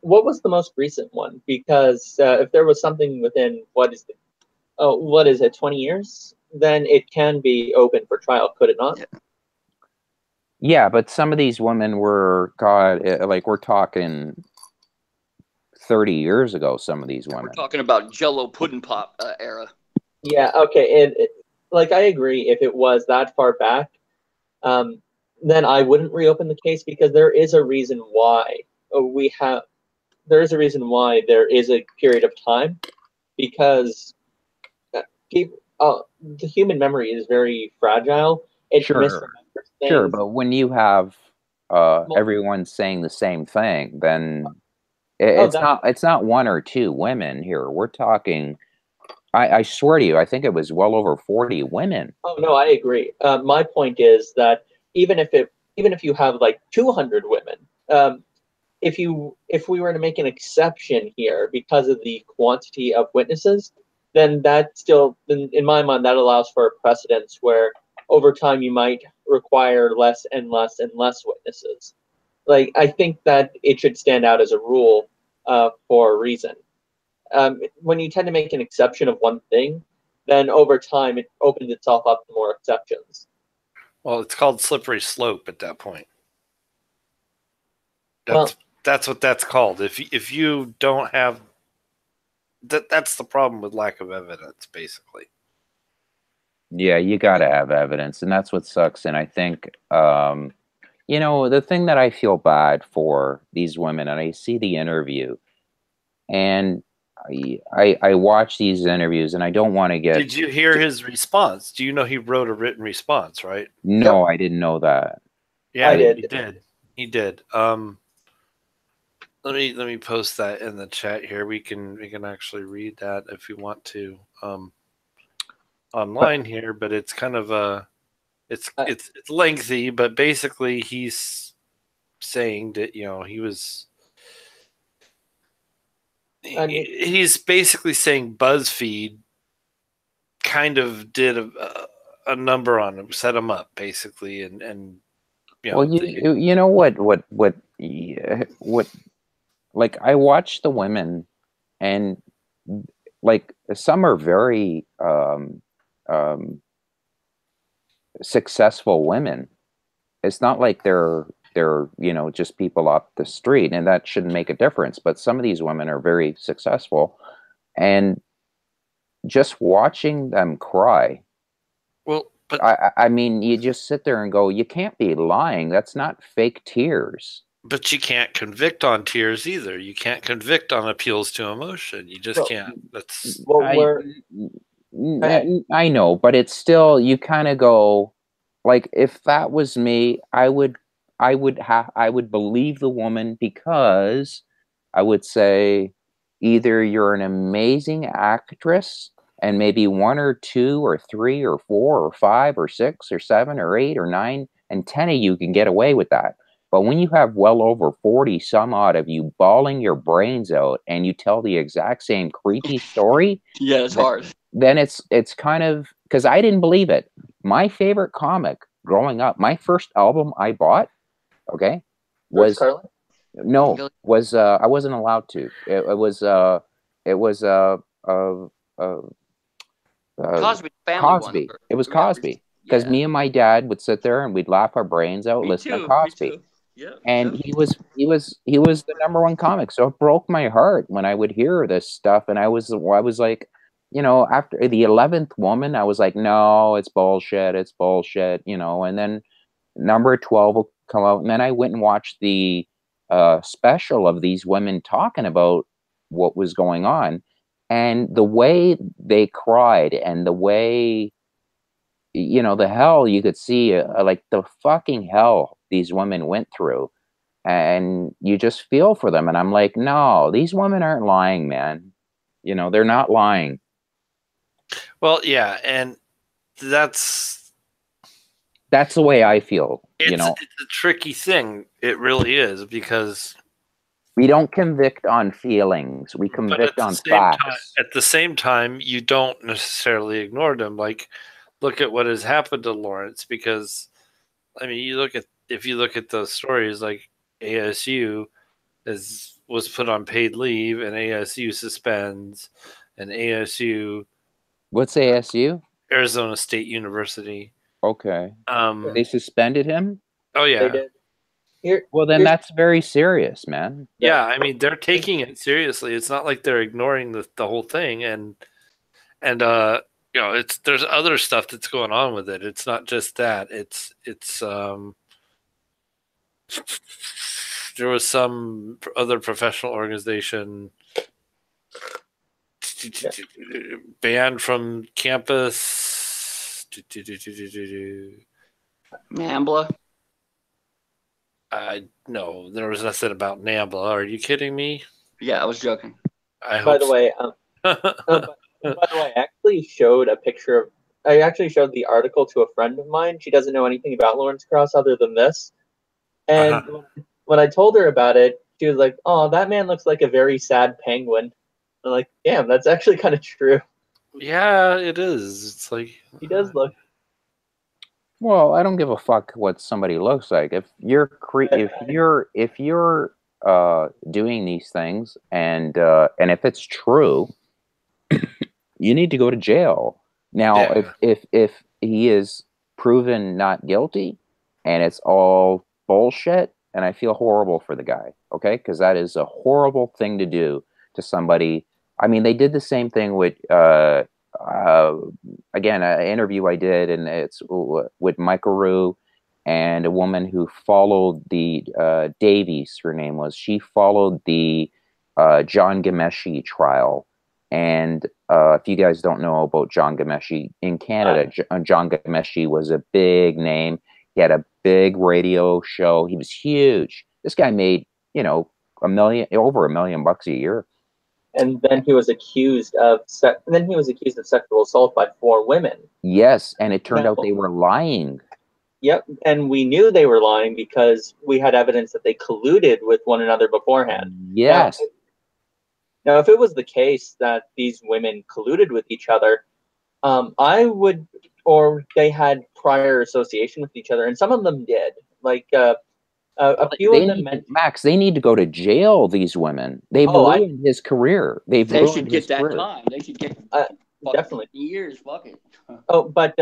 what was the most recent one? Because if there was something within what is it, 20 years? Then it can be open for trial, could it not? Yeah, but some of these women were, like, we're talking 30 years ago. Some of these women. We're talking about Jello pudding pop era. Yeah. Okay. And like, I agree. If it was that far back, then I wouldn't reopen the case, because there is a reason why there is a reason why there is a period of time, because the human memory is very fragile. It misremembers things. Sure, but when you have everyone saying the same thing, then it's not one or two women here. We're talking. I swear to you, I think it was well over 40 women. Oh no, I agree. My point is that even if you have like 200 women, if we were to make an exception here because of the quantity of witnesses, then in my mind, that allows for a precedence where over time you might require less and less and less witnesses. Like, I think that it should stand out as a rule for a reason. When you tend to make an exception of one thing, then over time it opens itself up to more exceptions. Well, it's called slippery slope at that point. That's what that's called. If you don't have that's the problem with lack of evidence, basically. Yeah, you got to have evidence, and that's what sucks. And I think, the thing that I feel bad for these women, and I see the interview, and I watch these interviews, and I don't want to get. Did you hear his response? Do you know he wrote a written response, right? No, I didn't know that. Yeah, he did. Let me post that in the chat here. We can actually read that if you want to online here, but it's kind of it's lengthy, but basically he's saying that he's basically saying BuzzFeed kind of did a number on him, set him up basically, and well, you know what like, I watch the women, and like, some are very successful women. It's not like they're just people off the street, and that shouldn't make a difference. But some of these women are very successful, and just watching them cry. Well, but I mean, you just sit there and go, you can't be lying. That's not fake tears. But you can't convict on tears either. You can't convict on appeals to emotion. You just can't. That's I know, but it's still, you kind of go, like, if that was me, I would believe the woman, because I would say, either you're an amazing actress and maybe one or two or three or four or five or six or seven or eight or nine and 10 of you can get away with that. But when you have well over 40 some odd of you bawling your brains out and you tell the exact same creepy story, Yeah, it's hard. then it's kind of, because I didn't believe it. My favorite comic growing up, my first album I bought, okay, George was Carlin? was I wasn't allowed to. It was uh, Cosby family one. Cosby. It was Yeah, Cosby. Because me and my dad would sit there and we'd laugh our brains out me listening to too. Me Cosby. too. Yeah. And Yep. he was the number one comic. So it broke my heart when I would hear this stuff. And I was like, you know, after the 11th woman, I was like, no, it's bullshit, you know. And then number 12 will come out, and then I went and watched the special of these women talking about what was going on, and the way they cried, and the way, you know, the hell you could see, like the fucking hell these women went through, and you just feel for them. And I'm like, no, these women aren't lying, man. You know, they're not lying. Well, yeah, and that's the way I feel. You know, it's a tricky thing. It really is, because we don't convict on feelings. We convict on facts. at the same time, you don't necessarily ignore them. Like, look at what has happened to Lawrence, because I mean, if you look at those stories, like ASU was put on paid leave, and ASU suspends, and ASU, What's ASU? Arizona State University. Okay. They suspended him? Oh yeah. They did. Well, then that's very serious, man. Yeah, I mean, they're taking it seriously. It's not like they're ignoring the whole thing, and you know, there's other stuff that's going on with it. It's not just that. It's there was some other professional organization banned from campus. NAMBLA. No, there was nothing about NAMBLA. Are you kidding me? Yeah, I was joking. By the way, I actually showed a picture of. I actually showed the article to a friend of mine. She doesn't know anything about Lawrence Krauss other than this. And when I told her about it, she was like, "Oh, that man looks like a very sad penguin." I'm like, "Damn, that's actually kind of true." Yeah, it is. It's like he does look. Well, I don't give a fuck what somebody looks like. If you're doing these things, and if it's true, you need to go to jail. Now, if he is proven not guilty, and it's all bullshit, and I feel horrible for the guy, okay, because that is a horrible thing to do to somebody. I mean, they did the same thing with again, an interview I did, and it's with Michael Rue and a woman who followed the Davies, her name was. She followed the John Ghomeshi trial. And if you guys don't know about John Ghomeshi, in Canada, John Ghomeshi was a big name. He had a big radio show. He was huge. This guy made, you know, over $1 million a year. And then he was accused of sexual assault by 4 women. Yes, and it turned out they were lying. Yep, and we knew they were lying because we had evidence that they colluded with one another beforehand. Yes. Now, if it was the case that these women colluded with each other, or they had prior association with each other, and some of them did. Like a few of them mentioned. Max, they need to go to jail. These women, they've ruined his career. They should get that career. Time. They should get definitely years. Fuck it. Oh, but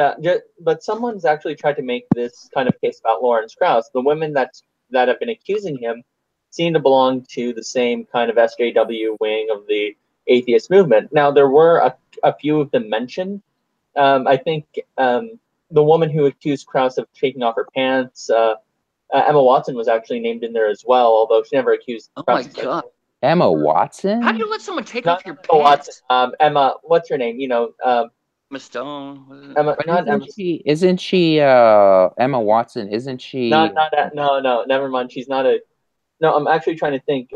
someone's actually tried to make this kind of case about Lawrence Krauss. The women that have been accusing him seem to belong to the same kind of SJW wing of the atheist movement. Now, there were a few of them mentioned. I think the woman who accused Krauss of taking off her pants, Emma Watson, was actually named in there as well, although she never accused. Oh my God, Emma Watson! How do you let someone take off your Emma pants? Watson, Emma, what's her name? You know, Emma Stone. Emma, isn't she Emma Watson? Isn't she? No, never mind. She's not a. No, I'm actually trying to think.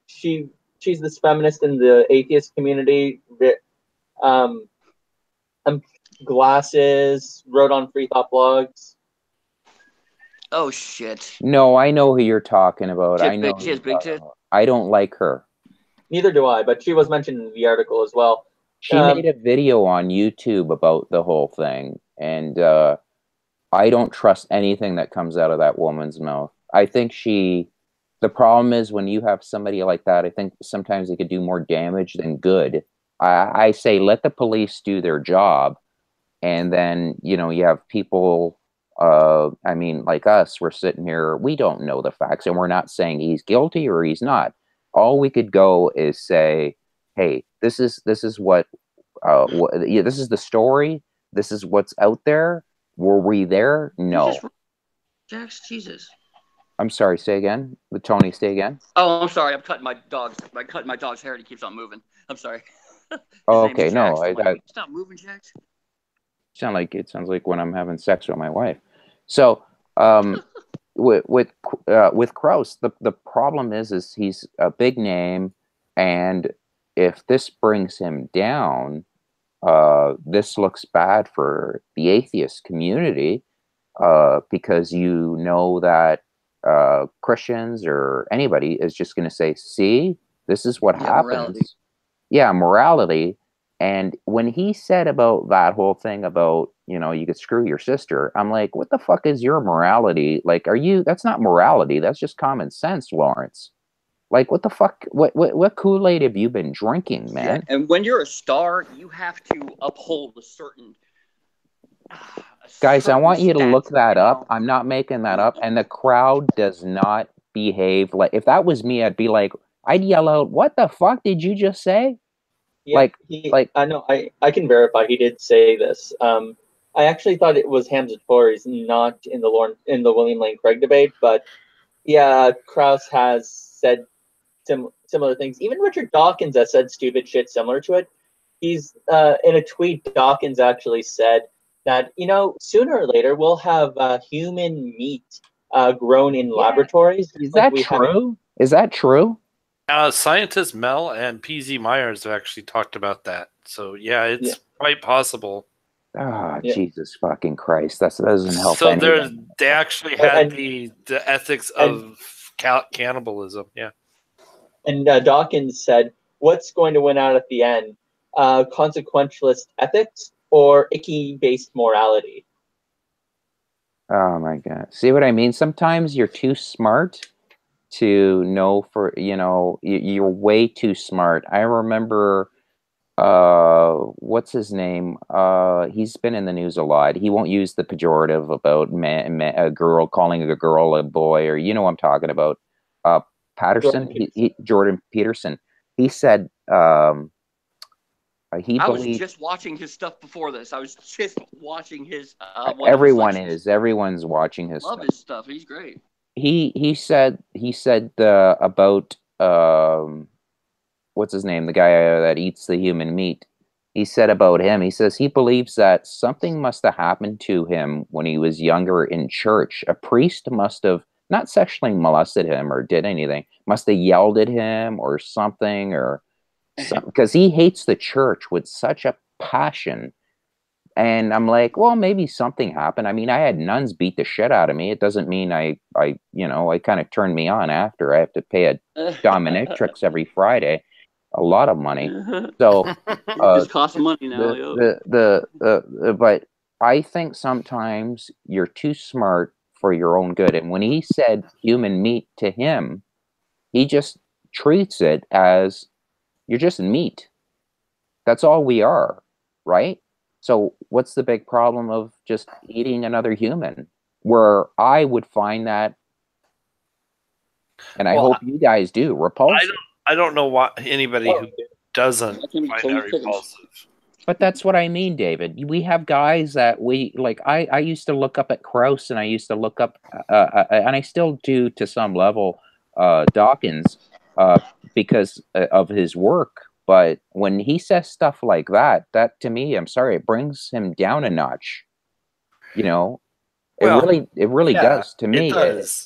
She's this feminist in the atheist community. Glasses, wrote on Free Thought blogs. Oh shit. No, I know who you're talking about. I know. She has big tits. I don't like her. Neither do I, but she was mentioned in the article as well. She made a video on YouTube about the whole thing, and I don't trust anything that comes out of that woman's mouth. I think the problem is when you have somebody like that, I think sometimes they could do more damage than good. I say let the police do their job, and then, you have people, I mean, like us, we're sitting here, we don't know the facts, and we're not saying he's guilty or he's not. All we could go is say, hey, this is what, yeah, this is the story. This is what's out there. Were we there? No. Jax, Jesus. I'm sorry. Say again. Tony, say again. Oh, I'm sorry. I'm cutting my dog's hair and he keeps on moving. I'm sorry. Oh, okay. No, stop moving, Jax. It sounds like when I'm having sex with my wife. So, with Kraus, the problem is he's a big name, and if this brings him down, this looks bad for the atheist community, because that Christians or anybody is just going to say, see, this is what happens. Morality. Yeah, morality. And when he said about that whole thing about, you could screw your sister, I'm like, what the fuck is your morality? Like, that's not morality. That's just common sense, Lawrence. Like, what the fuck? What Kool-Aid have you been drinking, man? Yeah, and when you're a star, you have to uphold a certain. Guys, I want you to look that up. I'm not making that up. And the crowd does not behave like. If that was me, I'd yell out, "What the fuck did you just say?" Yeah, I know. I can verify he did say this. I actually thought it was Hamza Tories, not in the William Lane Craig debate, but yeah, Krauss has said similar things. Even Richard Dawkins has said stupid shit similar to it. He's in a tweet. Dawkins actually said that sooner or later we'll have human meat grown in laboratories. Is that true? Is that true? Scientists Mel and PZ Myers have actually talked about that. So yeah, it's quite possible. Oh, Jesus fucking Christ! That doesn't help. So they actually had the ethics of cannibalism. Yeah. And Dawkins said, "What's going to win out at the end? Consequentialist ethics or icky-based morality?" Oh my God! See what I mean? Sometimes you're too smart to know you're way too smart. I remember, what's his name? He's been in the news a lot. He won't use the pejorative about a girl calling a girl a boy, or what I'm talking about. Patterson, Jordan Peterson. He said, I was just watching his stuff before this. I was just watching his. Everyone's watching his. Love his stuff. He's great. He said about what's his name, the guy that eats the human meat. He said about him, he says he believes that something must have happened to him when he was younger in church. A priest must have not sexually molested him or did anything, must have yelled at him or something, or because he hates the church with such a passion. And I'm like, well, maybe something happened. I mean, I had nuns beat the shit out of me. It doesn't mean I kind of turned me on after. I have to pay a dominatrix every Friday, a lot of money. So it just costs money now. But I think sometimes you're too smart for your own good. And when he said human meat to him, he just treats it as you're just meat. That's all we are, right? So what's the big problem of just eating another human? Where I would find that, and I hope you guys do, repulsive. I don't know why anybody who doesn't find that repulsive. But that's what I mean, David. We have guys that I used to look up at Krauss, and I used to look up, and I still do to some level, Dawkins, because of his work. But when he says stuff like that to me, I'm sorry, it brings him down a notch. It really does to me.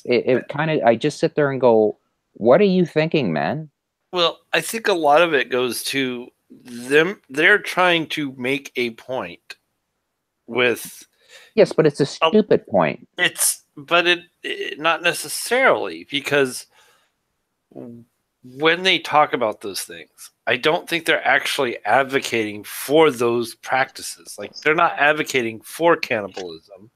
It kind of, I just sit there and go, what are you thinking, man? Well, I think a lot of it goes to them. They're trying to make a point with. Yes, but it's a stupid point. It's but it not necessarily, because when they talk about those things, I don't think they're actually advocating for those practices. Like, they're not advocating for cannibalism.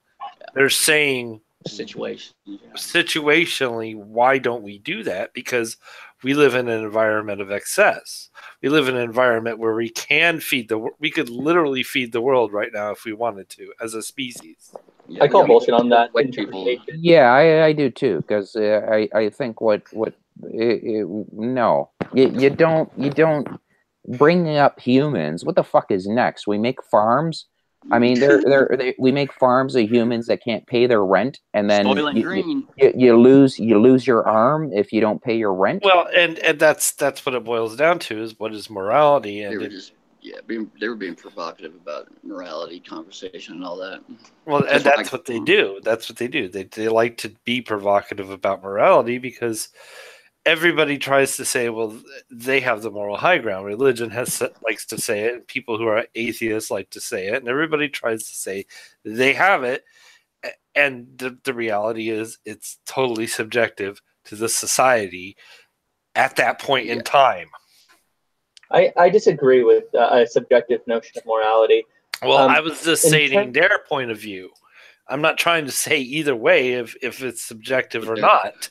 They're saying situationally, why don't we do that? Because we live in an environment of excess. We live in an environment where we can we could literally feed the world right now if we wanted to, as a species. Yeah, I call bullshit on that interpretation. Yeah, I do too, because I think no, you don't bring up humans. What the fuck is next? We make farms. I mean, we make farms of humans that can't pay their rent, and then you lose your arm if you don't pay your rent. Well, and that's what it boils down to, is what is morality, and they were being provocative about morality conversation and all that. Well, and that's what they do. That's what they do. They like to be provocative about morality, because everybody tries to say, well, they have the moral high ground. Religion likes to say it, and people who are atheists like to say it, and everybody tries to say they have it. And the reality is, it's totally subjective to the society at that point in time. I disagree with a subjective notion of morality. Well, I was just stating their point of view. I'm not trying to say either way if it's subjective or not.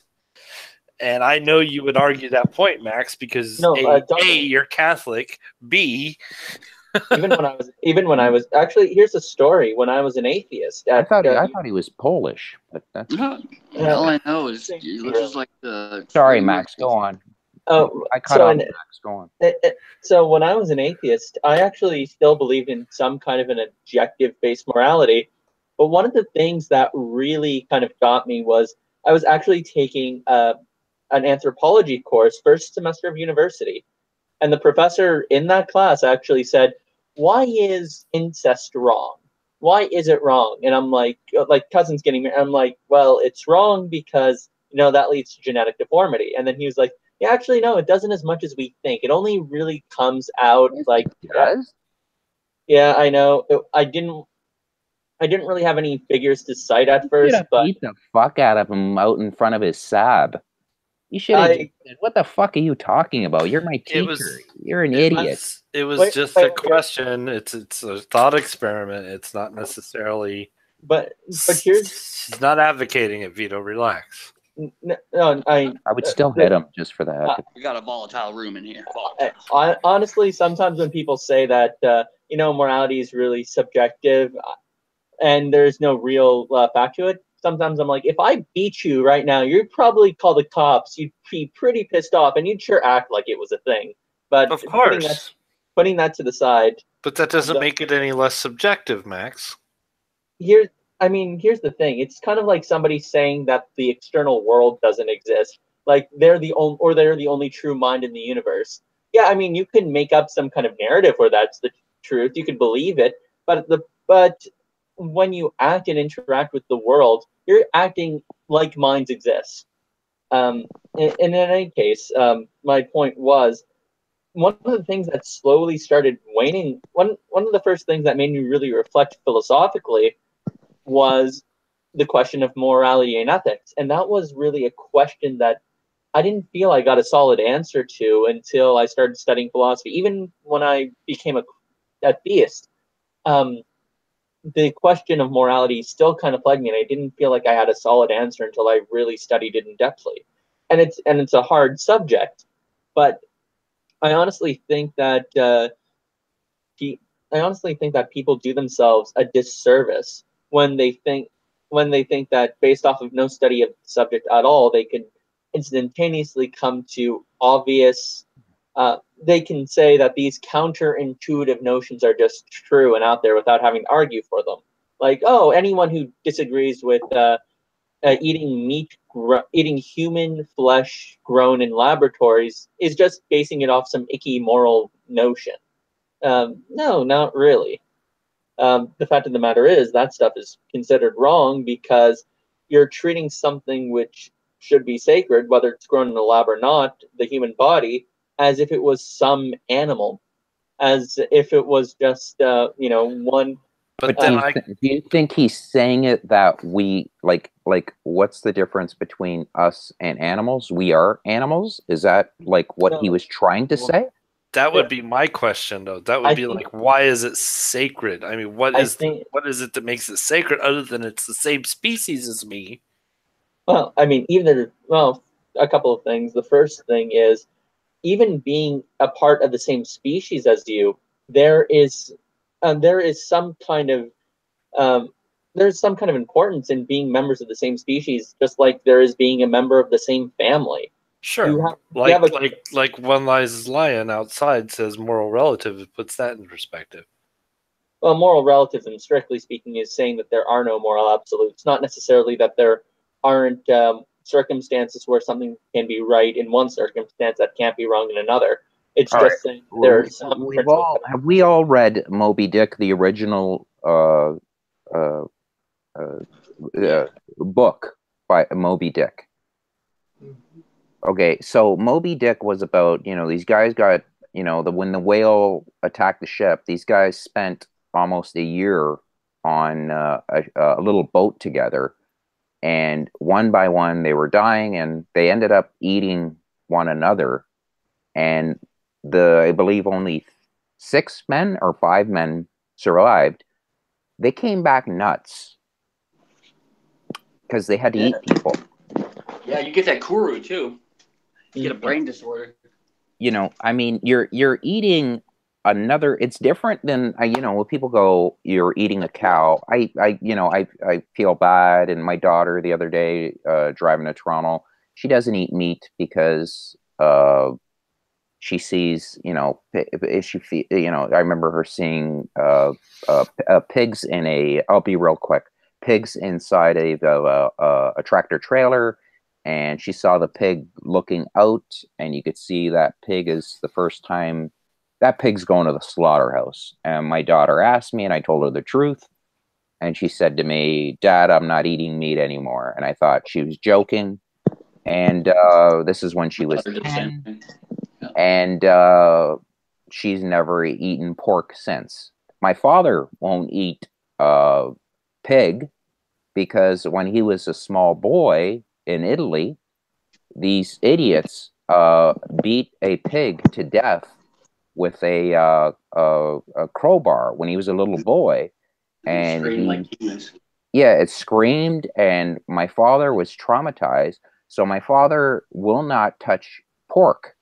And I know you would argue that point, Max, because A, you're Catholic. B, even when I was actually, here's a story. When I was an atheist, I thought he was Polish, but that's all I know is he looks just like the. Sorry, Max. Go on. Oh, I cut off Max. Go on. So when I was an atheist, I actually still believed in some kind of an objective-based morality. But one of the things that really kind of got me was I was actually taking an anthropology course first semester of university. And the professor in that class actually said, "Why is incest wrong? Why is it wrong?" And I'm like cousins getting married. I'm like, well, it's wrong because, that leads to genetic deformity. And then he was like, yeah, actually, no, it doesn't as much as we think. It only really comes out like it does. Yeah, I know. I didn't really have any figures to cite at first, but beat the fuck out of him out in front of his sab. You should have said, "What the fuck are you talking about? You're my teacher. You're an idiot." It was just a question. It's a thought experiment. It's not necessarily. But she's not advocating it, Vito. Relax. No, I would still hit him just for that. We got a volatile room in here. Honestly, sometimes when people say that morality is really subjective, and there's no real fact to it, sometimes I'm like, if I beat you right now, you'd probably call the cops. You'd be pretty pissed off, and you'd sure act like it was a thing. But of course, putting that to the side. But that doesn't make it any less subjective, Max. Here's the thing. It's kind of like somebody saying that the external world doesn't exist. Like they're the only true mind in the universe. Yeah, I mean, you can make up some kind of narrative where that's the truth. You can believe it, but when you act and interact with the world, you're acting like minds exist. And in any case, my point was, one of the things that slowly started waning, one of the first things that made me really reflect philosophically was the question of morality and ethics. And that was really a question that I didn't feel I got a solid answer to until I started studying philosophy. Even when I became a theist, the question of morality still kind of plagued me, and I didn't feel like I had a solid answer until I really studied it in depthly. And it's a hard subject, but I honestly think that people do themselves a disservice when they think that based off of no study of the subject at all, they can instantaneously come to obvious. They can say that these counterintuitive notions are just true and out there without having to argue for them. Like, oh, anyone who disagrees with eating human flesh grown in laboratories is just basing it off some icky moral notion. No, not really. The fact of the matter is that stuff is considered wrong because you're treating something which should be sacred, whether it's grown in a lab or not, the human body, as if it was some animal, as if it was just one But But then do you think he's saying it that we like what's the difference between us and animals? We are animals? Is that like what he was trying to say? that would be my question, though. That would be like, why is it sacred? I mean, what is it that makes it sacred other than it's the same species as me? Well, I mean, a couple of things. The first thing is, even being a part of the same species as you, there is some kind of there's some kind of importance in being members of the same species, just like there is being a member of the same family. Sure, like One Lies Lion outside says moral relative. It puts that in perspective. Well, moral relativism, strictly speaking, is saying that there are no moral absolutes. Not necessarily that there aren't circumstances where something can be right in one circumstance that can't be wrong in another. It's all just saying there are some principles. Have we all read Moby Dick, the original book by Moby Dick? Okay, so Moby Dick was about, these guys got, when the whale attacked the ship, these guys spent almost a year on a little boat together, and one by one they were dying, and they ended up eating one another, and I believe only 6 men or 5 men survived. They came back nuts because they had to eat people. Yeah, you get that kuru too. You get a brain disorder. I mean, you're eating another. It's different than when people go, you're eating a cow. I feel bad. And my daughter the other day, driving to Toronto, she doesn't eat meat because she sees, I remember her seeing pigs in a. I'll be real quick. Pigs inside a tractor trailer. And she saw the pig looking out, and you could see that pig is the first time that pig's going to the slaughterhouse. And my daughter asked me, and I told her the truth. And she said to me, "Dad, I'm not eating meat anymore." And I thought she was joking. And this is when she was 10. And she's never eaten pork since. My father won't eat pig because when he was a small boy, in Italy, these idiots beat a pig to death with a crowbar when he was a little boy, and it screamed, and my father was traumatized. So my father will not touch pork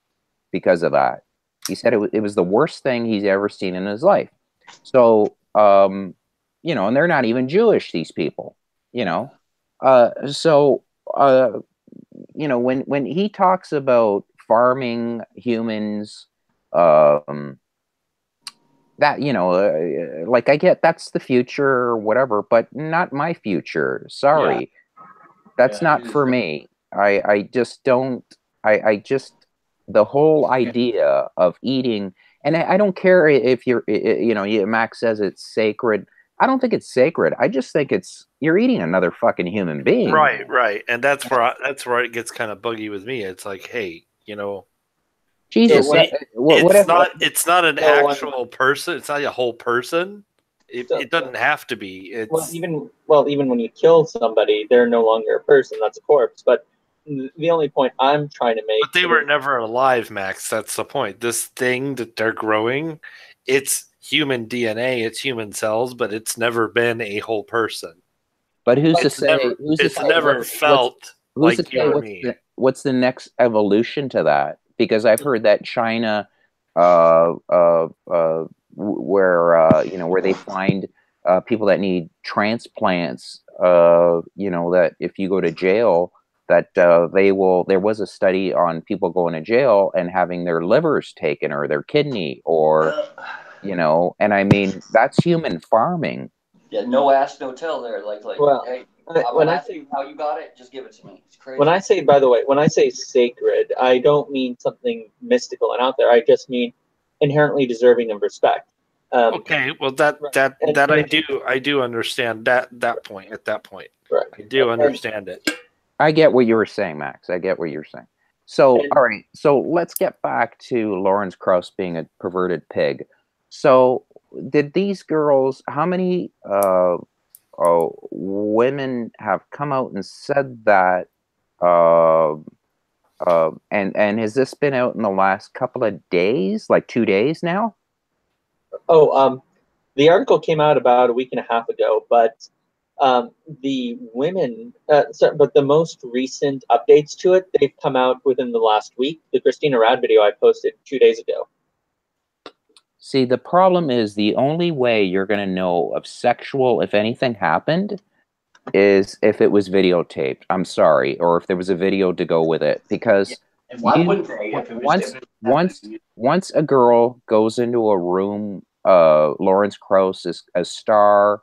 because of that. He said it was the worst thing he's ever seen in his life. So and they're not even Jewish, these people, when he talks about farming humans, that like I get that's the future or whatever, but not my future. Sorry, that's not for me. I just don't. I just the whole idea of eating, and I don't care if Max says it's sacred. I don't think it's sacred. I just think you're eating another fucking human being. Right. And that's where it gets kind of buggy with me. It's like, hey, Jesus, it's not an actual person. It's not a whole person. It doesn't have to be. Even when you kill somebody, they're no longer a person. That's a corpse. But the only point I'm trying to make. But they were never alive, Max. That's the point. This thing that they're growing, it's human DNA, it's human cells, but it's never been a whole person. But who's to say? It's never felt like you or me. What's the next evolution to that? Because I've heard that China, where they find people that need transplants, that if you go to jail, that they will. There was a study on people going to jail and having their livers taken or their kidney or. And I mean, that's human farming. Yeah, no ask, no tell there. Hey, when I say how you got it, just give it to me. It's crazy. When I say sacred, I don't mean something mystical and out there. I just mean inherently deserving of respect. Okay, well I do understand that point. At that point, right. I do understand it. I get what you were saying, Max. I get what you're saying. So, all right. So let's get back to Lawrence Krauss being a perverted pig. So did these girls? How many women have come out and said that? And has this been out in the last couple of days, like 2 days now? Oh, the article came out about a week and a half ago, but the women, but the most recent updates to it, they've come out within the last week. The Christina Rad video I posted 2 days ago. See, the problem is the only way you're going to know of sexual, if anything happened, is if it was videotaped. I'm sorry, or if there was a video to go with it, because And why wouldn't they if it was once a girl goes into a room, Lawrence Krauss is a star,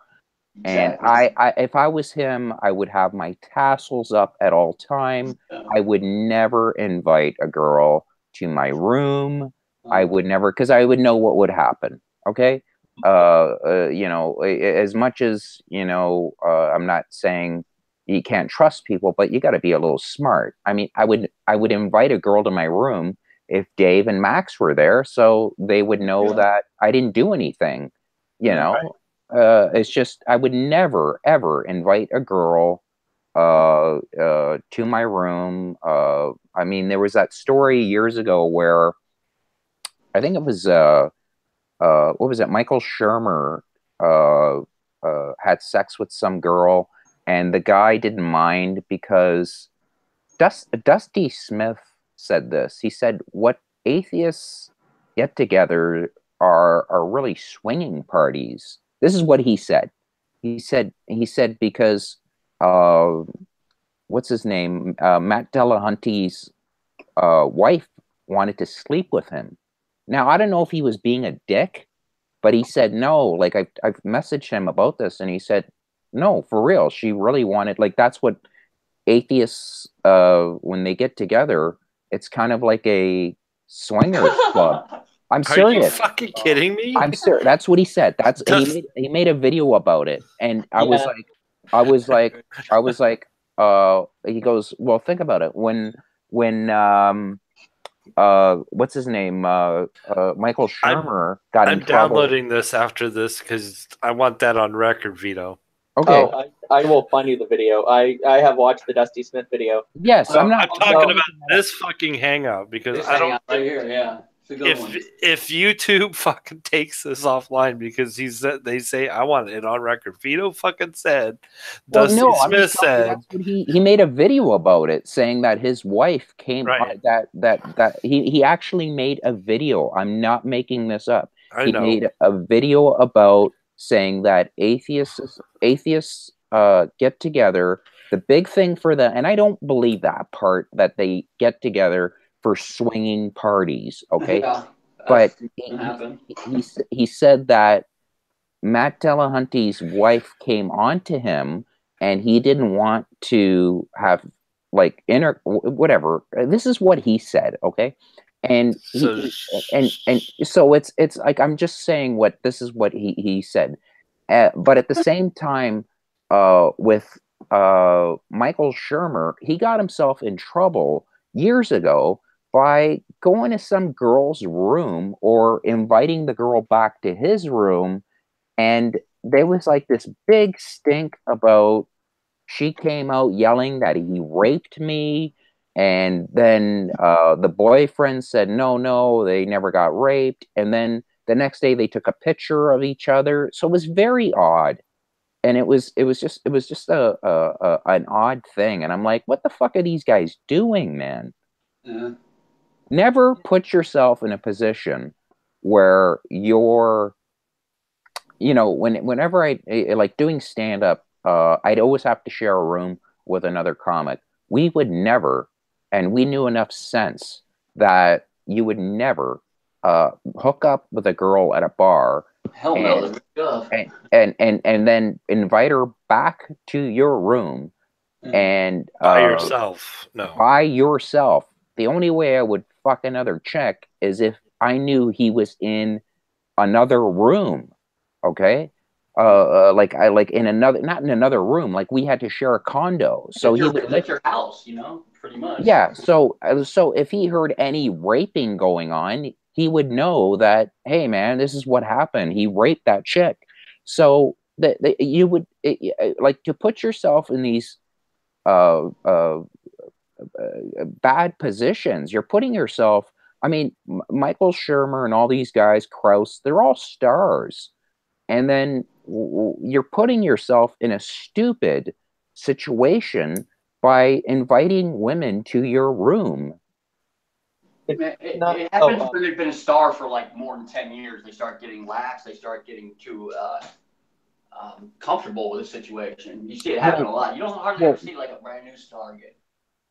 and I if I was him, I would have my tassels up at all time. I would never invite a girl to my room. I would never, because I would know what would happen. Okay. You know, as much as, you know, I'm not saying you can't trust people, but you got to be a little smart. I mean, I would invite a girl to my room if Dave and Max were there, so they would know that I didn't do anything. You know, it's just I would never ever invite a girl to my room. I mean, there was that story years ago where I think it was what was it? Michael Shermer had sex with some girl, and the guy didn't mind because Dusty Smith said this. He said, "What atheists get together are really swinging parties." This is what he said. He said because what's his name? Matt Dillahunty's wife wanted to sleep with him. Now, I don't know if he was being a dick, but he said no. Like I've messaged him about this, and he said no, for real. She really wanted, like, that's what atheists when they get together, it's kind of like a swingers club. I'm serious. Are you fucking kidding me? I'm serious. That's what he said. That's he made a video about it, and I was like, he goes, well, think about it. When what's his name? Michael Shermer got in trouble. I'm downloading this after this because I want that on record, Vito. Okay. Oh, I will find you the video. I have watched the Dusty Smith video. Yes, I'm talking about this fucking hangout because This I don't hangout right here, yeah. If YouTube fucking takes this offline because they say I want it on record. Vito fucking said. Well, Dusty Smith said that's what he made a video about it, saying that his wife came that he actually made a video. I'm not making this up. He made a video about saying that atheists get together. The big thing for them, and I don't believe that part, that they get together for swinging parties, okay? Yeah, but he said that Matt Dillahunty's wife came on to him, and he didn't want to have, like, whatever. This is what he said, okay? And so it's like, I'm just saying this is what he said. But at the same time, with Michael Shermer, he got himself in trouble years ago by going to some girl's room or inviting the girl back to his room, and there was like this big stink about, she came out yelling that he raped me, and then the boyfriend said no, they never got raped, and then the next day they took a picture of each other. So it was very odd. And it was just an odd thing, and I'm like, what the fuck are these guys doing, man? Yeah. Never put yourself in a position where you're, you know, whenever I like doing stand up, I'd always have to share a room with another comic. We would never, and we knew enough sense that you would never hook up with a girl at a bar. Hell no, and then invite her back to your room and by yourself. No, by yourself. The only way I would fuck another chick is if I knew he was in another room. Okay, like in another, not in another room. Like, we had to share a condo, so he would live your house, you know, pretty much. Yeah. So if he heard any raping going on, he would know that, hey man, this is what happened. He raped that chick. So that you would like to put yourself in these uh, uh, bad positions. You're putting yourself. I mean, Michael Shermer and all these guys, Krause, they're all stars, and then you're putting yourself in a stupid situation by inviting women to your room. It happens when they've been a star for like more than 10 years. They start getting lax. They start getting too comfortable with the situation. You see it happen a lot. You don't hardly ever see like a brand new star get.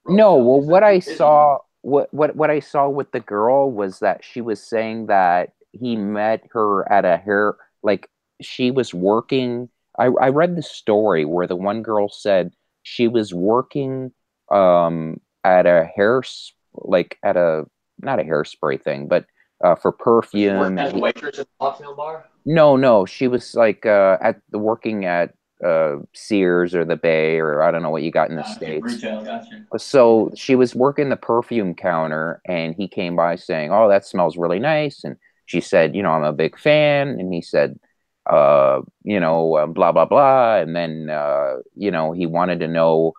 No, well, what I saw with the girl was that she was saying that he met her at a hair, like she was working. I read the story where the one girl said she was working at a like at a, not a hairspray thing, but for perfume. As a waitress at the cocktail bar? No, she was like working at Sears or the Bay, or I don't know what you got in the States. Retail, gotcha. So she was working the perfume counter, and he came by saying, "Oh, that smells really nice." And she said, "You know, I'm a big fan." And he said, blah blah blah. And then, he wanted to know,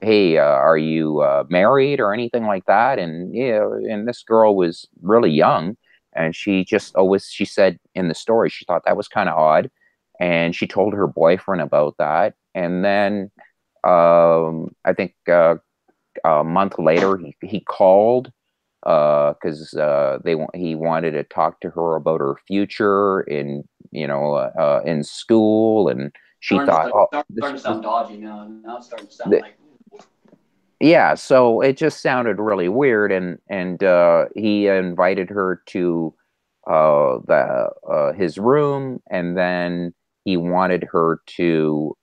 "Hey, are you married or anything like that?" And and this girl was really young, and she said in the story she thought that was kind of odd, and she told her boyfriend about that, and then I think a month later he called because he wanted to talk to her about her future in school, and she thought, starting to sound dodgy now. Now it's starting to sound like. Yeah, so it just sounded really weird, and he invited her to his room, and then he wanted her to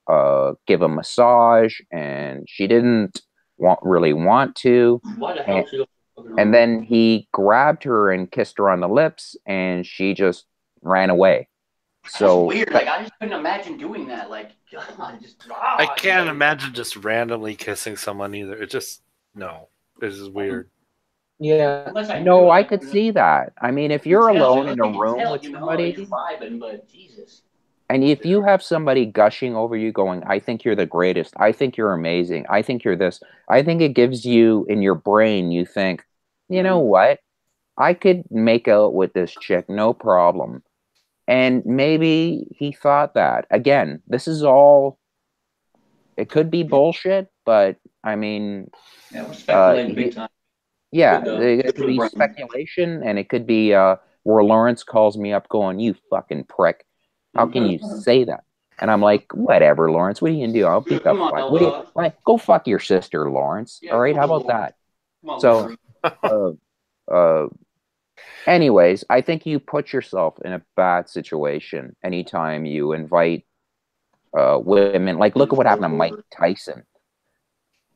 give a massage, and she didn't really want to. Why the hell? And then he grabbed her and kissed her on the lips, and she just ran away. So that's weird. Like, I just couldn't imagine doing that. Like, God, I can't imagine just randomly kissing someone either. It just, no, this is weird. Yeah. No, I could see that. I mean, if you're alone in a room with somebody, vibing, but Jesus. And if you have somebody gushing over you going, "I think you're the greatest. I think you're amazing. I think you're this." I think it gives you, in your brain, you think, you know what? I could make out with this chick, no problem. And maybe he thought that. Again, this is all, it could be bullshit, but I mean, yeah, we're speculating big time. Yeah, it could be speculation, and it could be where Lawrence calls me up going, "You fucking prick. How can you say that?" And I'm like, "Whatever, Lawrence. What are you gonna do? I'll beat the fuck. Go fuck your sister, Lawrence. All right? How about that?" So, anyways, I think you put yourself in a bad situation anytime you invite women. Like, look at what happened to Mike Tyson.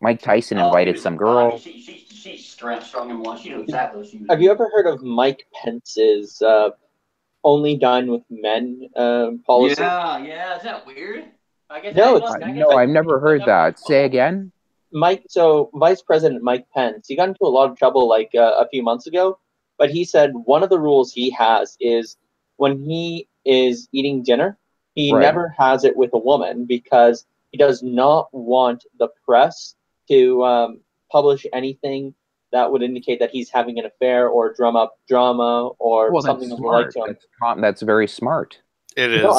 Mike Tyson invited some girl. She strung him along. She knew exactly what she was. Have you ever heard of Mike Pence's only dine with men policy? Yeah. Is that weird? I guess no, I've never heard that. Say again. So Vice President Mike Pence, he got into a lot of trouble like a few months ago, but he said one of the rules he has is when he is eating dinner, he never has it with a woman because he does not want the press to publish anything that would indicate that he's having an affair or drum up drama or something of the like to him. That's very smart. It is. No,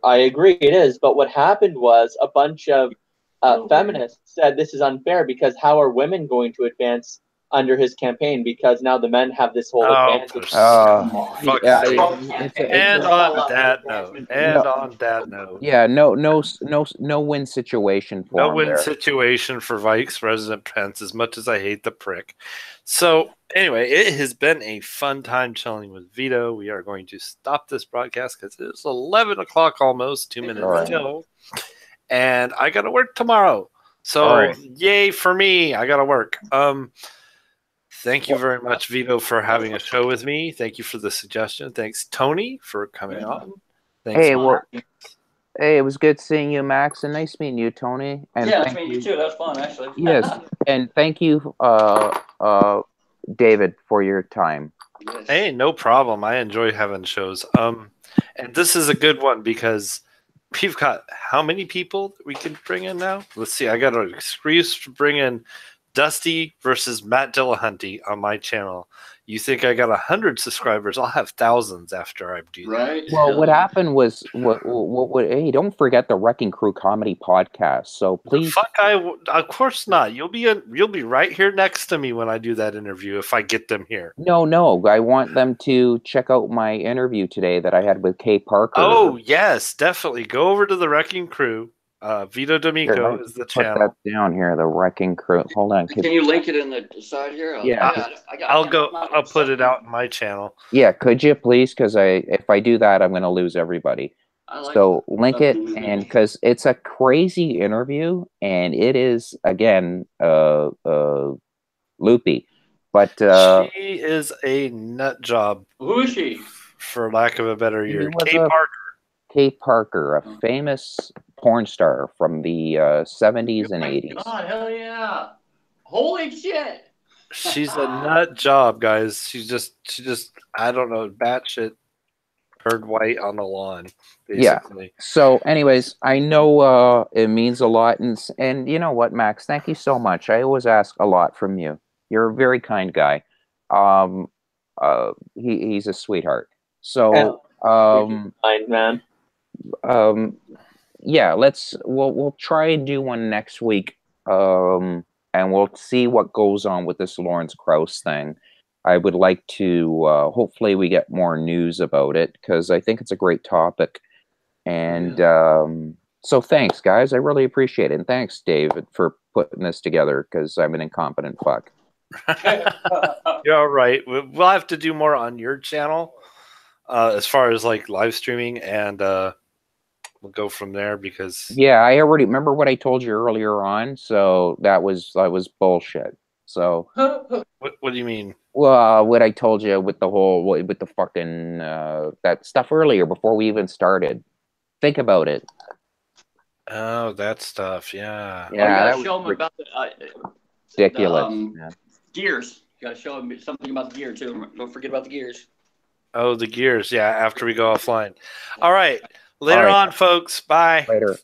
I agree it is. But what happened was a bunch of feminists said this is unfair because how are women going to advance under his campaign? Because now the men have this whole advantage. And on that note. Yeah, no win situation for him. No win situation for Vice President Pence, as much as I hate the prick. So anyway, it has been a fun time chilling with Vito. We are going to stop this broadcast because it's 11 o'clock almost, 2 minutes till. And I got to work tomorrow. So yay for me. I got to work. Thank you very much, Vito, for having a show with me. Thank you for the suggestion. Thanks, Tony, for coming on. Thanks, Hey, it was good seeing you, Max, and nice meeting you, Tony. And yeah, nice meeting you too. That was fun, actually. Yes, and thank you, David, for your time. Yes. Hey, no problem. I enjoy having shows. And this is a good one because we've got how many people that we can bring in now? Let's see. I got an excuse to bring in Dusty versus Matt Dillahunty on my channel. You think I got 100 subscribers? I'll have thousands after I do that. Right. Well, what happened was hey, don't forget the Wrecking Crew Comedy Podcast. So please, Fuck, of course not. You'll be right here next to me when I do that interview if I get them here. no, I want them to check out my interview today that I had with Kay Parker. Oh yes, definitely. Go over to the Wrecking Crew. Vito D'Amico is the channel. Put that down here, the Wrecking Crew. Hold on. Can you link it in the side here? Yeah. I'll put it out in my channel. Yeah, could you please? Because if I do that, I'm going to lose everybody. So link it, and because it's a crazy interview, and it is again loopy, but she is a nut job. Who is she? For lack of a better word, Kay Parker, a famous porn star from the 70s and 80s. God, hell yeah! Holy shit! She's a nut job, guys. She just I don't know, batshit bird white on the lawn, basically. Yeah. So, anyways, I know it means a lot, and you know what, Max? Thank you so much. I always ask a lot from you. You're a very kind guy. He's a sweetheart. So, kind man. Yeah, we'll try and do one next week. And we'll see what goes on with this Lawrence Krauss thing. I would like to, hopefully we get more news about it, because I think it's a great topic. And so thanks, guys. I really appreciate it. And thanks, David, for putting this together, because I'm an incompetent fuck. You're all right. We'll have to do more on your channel as far as like live streaming, and we'll go from there, because yeah, I already remember what I told you earlier on, so that was bullshit. So what do you mean? Well, what I told you with the fucking that stuff earlier before we even started. Think about it. Oh, that stuff. Yeah. You gotta show them about the ridiculous. Gears. You gotta show them something about the gear too. Don't forget about the gears. Oh, the gears. Yeah, after we go offline. All right. Later on, folks. Bye. Later.